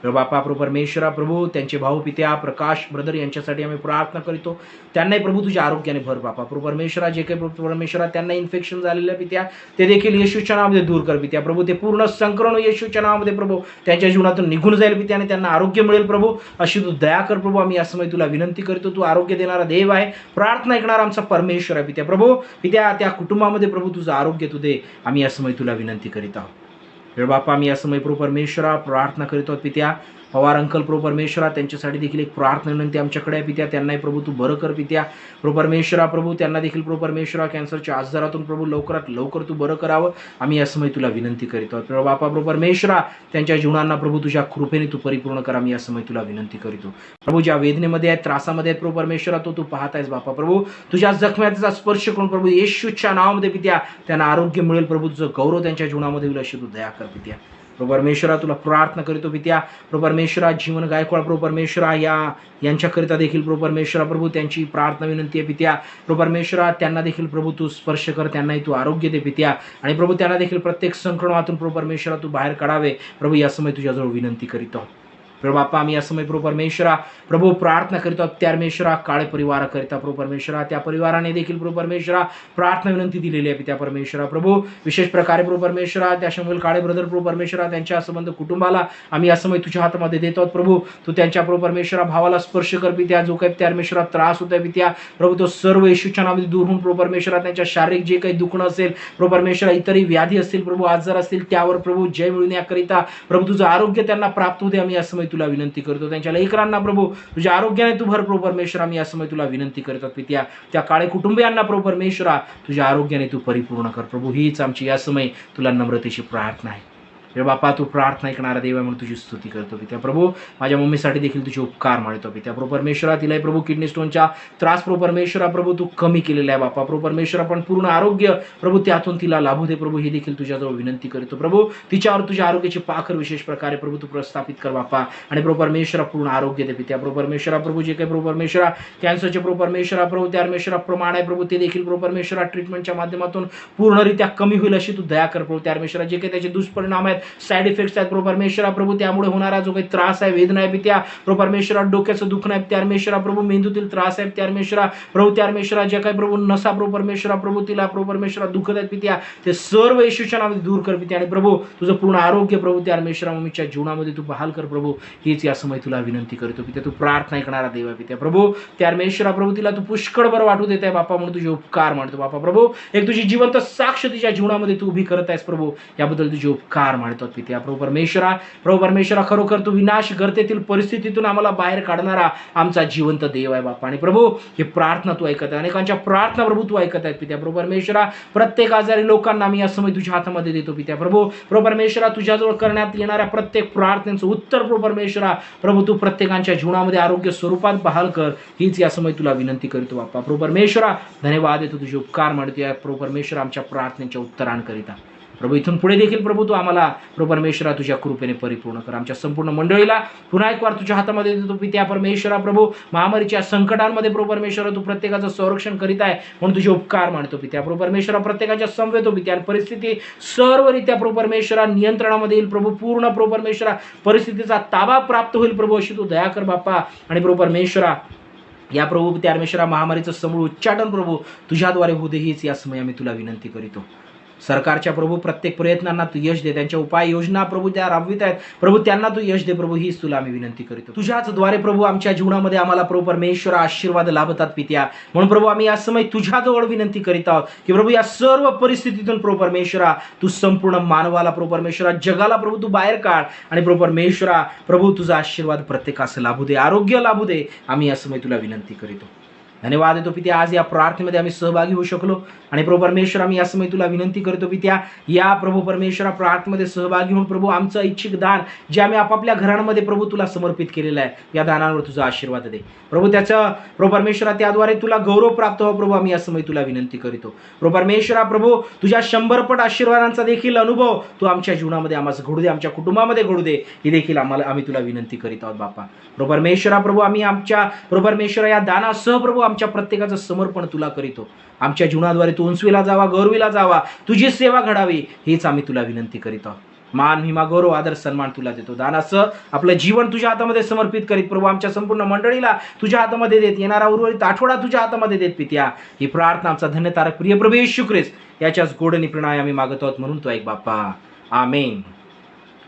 Speaker 1: प्रभू बाप्पा, प्रभू परमेश्वरा, प्रभू त्यांचे भाऊ पित्या प्रकाश ब्रदर यांच्यासाठी आम्ही प्रार्थना करतो, त्यांनाही प्रभू तुझ्या आरोग्याने भर बाप्पा. प्रभू परमेश्वरा, जे काही प्रभू परमेश्वरा त्यांना इन्फेक्शन झालेलं आहे पित्या, ते देखील येशूच्या नावामध्ये दूर कर पित्या. प्रभू ते पूर्ण संक्रमण येशूच्या नावामध्ये प्रभू त्यांच्या जीवनातून निघून जाईल पित्या, आणि त्यांना आरोग्य मिळेल प्रभू, अशी तू दया कर प्रभू, आम्ही या समय तुला विनंती करतो. तू आरोग्य देणारा देव आहे, प्रार्थना ऐकणारा आमचा परमेश्वर आहे पित्या. प्रभू पित्या, त्या कुटुंबामध्ये प्रभू तुझं आरोग्य तू दे, आम्ही या समय तुला विनंती करीत आहोत. प्रभू बाप्पा, आम्ही या समय प्रभू परमेश्वरा प्रार्थना करीत आहोत पित्या. पवार अंकल प्रभू परमेश्वरा त्यांच्यासाठी देखील एक प्रार्थना विनंती आमच्याकडे आहे पित्या. त्यांनाही प्रभू तू बरं कर पित्या. प्रभू परमेश्वरा प्रभू त्यांना देखील प्रभू परमेश्वरा कॅन्सरच्या आजारातून प्रभू लवकरात लवकर तू बरं करावं आम्ही या समय तुला विनंती करीत आहोत. प्रभू बापा प्रभू परमेश्वरा त्यांच्या जीवनांना प्रभू तुझ्या कृपेने तू परिपूर्ण कर आम्ही या समय तुला विनंती करीतो. प्रभू ज्या वेदनेमध्ये आहेत, त्रासामध्ये आहेत प्रभू परमेश्वरा तो तू पाहत आहेस बापा. प्रभू तुझ्या जखम्याचा स्पर्श करून प्रभू येशूच्या नावामध्ये पित्या त्यांना आरोग्य मिळेल. प्रभू तुझं गौरव त्यांच्या जीवनामध्ये होईल अशी तू दया कर पित्या. प्रभू परमेश्वरा तुला प्रार्थना करीतो पित्या. प्रभू परमेश्वरा जीवन गायकवाड प्रभू परमेश्वरा यांच्याकरिता देखील प्रभू परमेश्वरा प्रभू त्यांची प्रार्थना विनंती आहे पित्या. प्रभू परमेश्वरा त्यांना देखील प्रभू तू स्पर्श कर, त्यांनाही तू आरोग्य दे पित्या. आणि प्रभू त्यांना देखील प्रत्येक संकटातून प्रभू परमेश्वरा तू बाहेर काढावे प्रभू या समय तुझ्याजवळ विनंती करीतो. प्रभू बाप्पा आम्ही या समय प्रभू परमेश्वरा प्रभू प्रार्थना करीतो त्या परमेश्वरा काळे परिवाराकरिता प्रभू परमेश्वरा त्या परिवाराने देखील प्रभू परमेश्वरा प्रार्थना विनंती दिलेली आहे पित्या परमेश्वरा. प्रभू विशेष प्रकारे प्रभू परमेश्वरा त्या शंभर काळे ब्रदर प्रभू परमेश्वरा त्यांच्या संबंध कुटुंबाला आम्ही या समय तुझ्या हातामध्ये देतो प्रभू. तू त्यांच्या प्रभू परमेश्वरा भावाला स्पर्श कर पित्या. जो काही त्या परमेश्वरा त्रास होत आहे पित्या प्रभू तो सर्व येशूच्या नावामध्ये दूर होऊन प्रभू परमेश्वरा त्यांच्या शारीरिक जे काही दुखणं असेल प्रभू परमेश्वरा इतरही व्याधी असतील प्रभू आजार असतील त्यावर प्रभू जय मिळवण्याकरिता प्रभू तुझं आरोग्य त्यांना प्राप्त होऊ दे आम्ही या समय तुला विनंती करतो. त्यांच्या लेकरांना प्रभू तुझ्या आरोग्याने तू भर प्रभू परमेश्वरा आम्ही या समय तुला विनंती करतो पित्या. त्या काळे कुटुंबियांना प्रभू परमेश्वरा तुझ्या आरोग्याने तू परिपूर्ण कर प्रभू. हीच आमची या समय तुला नम्रतेची प्रार्थना आहे. रे बापा तू प्रार्थना ऐकणारा देव आहे म्हणून तुझी स्तुती करतो पित्या. प्रभू माझ्या मम्मीसाठी देखील तुझे उपकार मानतो पित्या. प्रभू परमेश्वरा तिलाही प्रभू किडनी स्टोनचा त्रास प्रभू परमेश्वरा प्रभू तू कमी केलेला आहे बापा. प्रभू परमेश्वरा पण पूर्ण आरोग्य प्रभू त्यातून तिला लाभू दे प्रभू. ही देखील तुझ्याजवळ विनंती करतो प्रभू. तिच्यावर तुझ्या आरोग्याची पाखर विशेष प्रकारे प्रभू तू प्रस्थापित कर बापा. आणि प्रभू परमेश्वरा पूर्ण आरोग्य दे पित्या. प्रभू परमेश्वरा प्रभू जे काही प्रभू परमेश्वरा कॅन्सरचे प्रभू परमेश्वरा प्रभू त्या परमेश्वरा प्रमाण आहे प्रभू ते देखील प्रभू परमेश्वरा ट्रीटमेंटच्या माध्यमातून पूर्णरित्या कमी होईल अशी तू दया कर प्रभू. त्या परमेश्वरा जे काही त्याचे दुष्परिणाम आहेत साईड इफेक्ट्स आहेत प्रभू परमेश्वरा प्रभू त्यामुळे होणारा जो काही त्रास आहे वेदना आहे पित्या प्रभू परमेश्वरा डोक्याचं दुखणं आहे त्या परमेश्वरा प्रभू मेंदूतील त्रास आहे त्या परमेश्वरा प्रभू त्या परमेश्वरा जे काही प्रभू नसा प्रभू परमेश्वरा प्रभू तिला प्रभू परमेश्वरा दुखत आहेत पित्या ते सर्व येशूच्या नावामध्ये दूर कर पित्या. आणि प्रभू तुझं पूर्ण आरोग्य प्रभू त्या परमेश्वरा मम्मीच्या जीवनामध्ये तू बहाल कर प्रभू. हीच या समय तुला विनंती करतो पित्या. तू प्रार्थना ऐकणारा देव आहे पित्या. प्रभू त्या परमेश्वरा प्रभू तिला तू पुष्कळ बरं वाटू देत आहे बापा म्हणून तुझे उपकार मानतो बापा. प्रभू एक तुझी जिवंत साक्ष तिच्या जीवनामध्ये तू उभी करत आहेस प्रभू. याबद्दल तुझे उपकार मानतो पित्या. प्रभू परमेश्वरा प्रभू परमेश्वरा खरोखर तू विनाश गर्तेतील परिस्थितीतून आम्हाला बाहेर काढणारा आमचा जिवंत देव आहे बापा. आणि प्रभू हे प्रार्थना तू ऐकत आहे. अनेकांच्या प्रार्थना प्रभू तू ऐकत आहेत पित्या. प्रभू परमेश्वरा प्रत्येक आजारी लोकांना आम्ही या समय तुझ्या हातामध्ये देतो पित्या. प्रभू परमेश्वरा तुझ्याजवळ करण्यात येणाऱ्या प्रत्येक प्रार्थनेचं उत्तर प्रभू परमेश्वरा प्रभू तू प्रत्येकांच्या जीवनामध्ये आरोग्य स्वरूपात बहाल कर. हीच या समय तुला विनंती करतो बापा. प्रभू परमेश्वरा धन्यवाद देतो तुझे उपकार मानतो या प्रभू परमेश्वरा आमच्या प्रार्थनेच्या उत्तरांकरिता. प्रभू इथून पुढे देखील प्रभू तू आम्हाला प्रभू परमेश्वरा तुझ्या कृपेने परिपूर्ण कर. आमच्या संपूर्ण मंडळीला पुन्हा एक वार तुझ्या हातामध्ये देतो पित्या परमेश्वरा. प्रभू महामारीच्या संकटांमध्ये प्रभू परमेश्वरा तू प्रत्येकाचं संरक्षण करीत आहे म्हणून तुझे उपकार मानतो पित्या. प्रभू परमेश्वरा प्रत्येकाच्या समवेतो पित्या. आणि परिस्थिती सर्वरित्या प्रभू परमेश्वरा नियंत्रणामध्ये येईल प्रभू. पूर्ण प्रभू परमेश्वरा परिस्थितीचा ताबा प्राप्त होईल प्रभू अशी तू दया कर बाप्पा. आणि प्रभू परमेश्वरा या प्रभू त्या परमेश्वरा महामारीचं समूळ उच्चाटन प्रभू तुझ्याद्वारे होऊ दे. हीच या समय आम्ही तुला विनंती करीतो. सरकारच्या प्रभू प्रत्येक प्रयत्नांना तू यश दे. त्यांच्या उपाययोजना प्रभू त्या राबवित आहेत प्रभू त्यांना तू यश दे प्रभू. हीच तुला आम्ही विनंती करीतो. तुझ्याच द्वारे प्रभू आमच्या जीवनामध्ये आम्हाला प्रभू परमेश्वरा आशीर्वाद लाभतात पित्या. म्हणून प्रभू आम्ही या समय तुझ्याजवळ विनंती करीत आहोत की प्रभू या सर्व परिस्थितीतून प्रभू परमेश्वरा तू संपूर्ण मानवाला प्रभू परमेश्वरा जगाला प्रभू तू बाहेर काढ. आणि प्रभू परमेश्वरा प्रभू तुझा आशीर्वाद प्रत्येकास लाभू दे, आरोग्य लाभू दे. आम्ही या समय तुला विनंती करीतो. धन्यवाद देतो पित्या. आज या प्रार्थनेमध्ये आम्ही सहभागी होऊ शकलो. आणि प्रभू परमेश्वर आम्ही या समय तुला विनंती करतो पित्या या प्रभू परमेश्वरा प्रार्थनेमध्ये सहभागी होऊन प्रभू आमचं इच्छिक दान जे आम्ही आपापल्या घरांमध्ये प्रभू तुला समर्पित केलेलं आहे या दानावर तुझा आशीर्वाद दे प्रभू. त्याचं प्रभू परमेश्वरा त्याद्वारे तुला गौरव प्राप्त हो प्रभू. आम्ही या समय तुला विनंती करीतो प्रभू परमेश्वरा. प्रभू तुझ्या 100 आशीर्वादांचा देखील अनुभव तू आमच्या जीवनामध्ये आम्हाला घडू दे, आमच्या कुटुंबामध्ये घडू दे. ही देखील आम्ही तुला विनंती करीत आहोत बापा. प्रभू परमेश्वरा प्रभू आम्ही आमच्या प्रभू परमेश्वरा या दानासह प्रभू आमच्या प्रत्येकाचं समर्पण तुला करीतो. आमच्या जीवनाद्वारे तू उंचवीला जावा, गौरवीला जावा, तुझी सेवा घडावी हीच आम्ही तुला विनंती करीत आहोत. मान, महिमा, गौरव, आदर, सन्मान तुला देतो. दानासह आपलं जीवन तुझ्या हातामध्ये समर्पित करीत प्रभू आमच्या संपूर्ण मंडळीला तुझ्या हातामध्ये देत. येणारा उर्वरित आठवडा तुझ्या हातामध्ये देत पित्या. ही प्रार्थना आमचा धन्यतारक प्रिय प्रभू येशू ख्रिस्त याच्याच गोडणी प्रणय आम्ही मागत आहोत म्हणून तो ऐक बाप्पा. आमेन.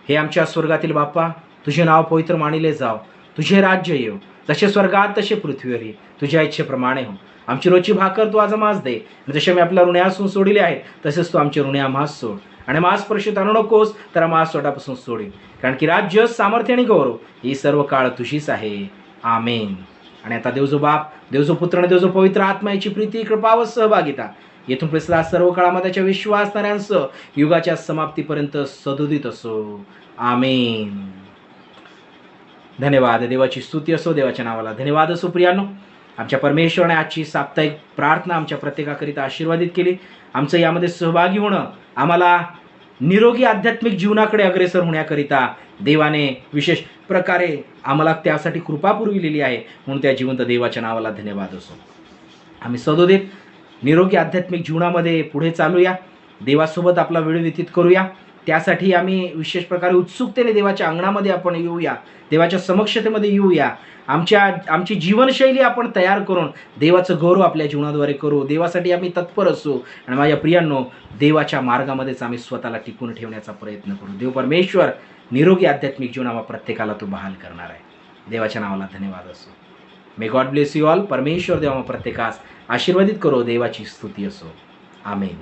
Speaker 1: हे आमच्या स्वर्गातील बाप्पा तुझे नाव पवित्र मानिले जाव, तुझे राज्य येव, जसे स्वर्गात तसे पृथ्वीवरही तुझ्या इच्छेप्रमाणे हो. आमची रोजची भाकर तू आज आम्हास दे. जसे मी आपल्या ऋणे असून सोडिले आहेत तसेच तू आमचे ऋणे आम्हास सोड. आणि मास स्पर्शित आणू नकोस तर मास स्वतःपासून सोडेल. कारण की राज्य, सामर्थ्य आणि गौरव ही सर्व काळ तुझीच आहे. आमेन. आणि आता देव जो बाप, देव जो पुत्र आणि देव जो पवित्र आत्मा याची प्रीती, कृपा व सहभागिता येथून प्रसला सर्व काळामध्ये त्याच्या विश्वास असणाऱ्यांसह युगाच्या समाप्तीपर्यंत सदोदित असो. आमेन. धन्यवाद. देवाची स्तुती असो, देवाच्या नावाला धन्यवाद असो. प्रियांनो, आमच्या परमेश्वराने आजची साप्ताहिक प्रार्थना आमच्या प्रत्येकाकरिता आशीर्वादित केली. आमचं यामध्ये सहभागी होणं आम्हाला निरोगी आध्यात्मिक जीवनाकडे अग्रेसर होण्याकरिता देवाने विशेष प्रकारे आम्हाला त्यासाठी कृपा पुरविलेली आहे. म्हणून त्या जिवंत देवाच्या नावाला धन्यवाद असो. आम्ही सदोदित निरोगी आध्यात्मिक जीवनामध्ये पुढे चालूया. देवासोबत आपला वेळ व्यतीत करूया. त्यासाठी आम्ही विशेष प्रकारे उत्सुकतेने देवाच्या अंगणामध्ये आपण येऊया, देवाच्या समक्षतेमध्ये येऊया. आमची जीवनशैली आपण तयार करून देवाचं गौरव आपल्या जीवनाद्वारे करू. देवासाठी आम्ही तत्पर असू. आणि माझ्या प्रियांनो, देवाच्या मार्गामध्येच आम्ही स्वतःला टिकून ठेवण्याचा प्रयत्न करू. देव परमेश्वर निरोगी आध्यात्मिक जीवन आम्हा प्रत्येकाला तो बहाल करणार आहे. देवाच्या नावाला धन्यवाद असो. May God bless you all. परमेश्वर देव आम्हा प्रत्येकास आशीर्वादित करो. देवाची स्तुती असो. आमेन.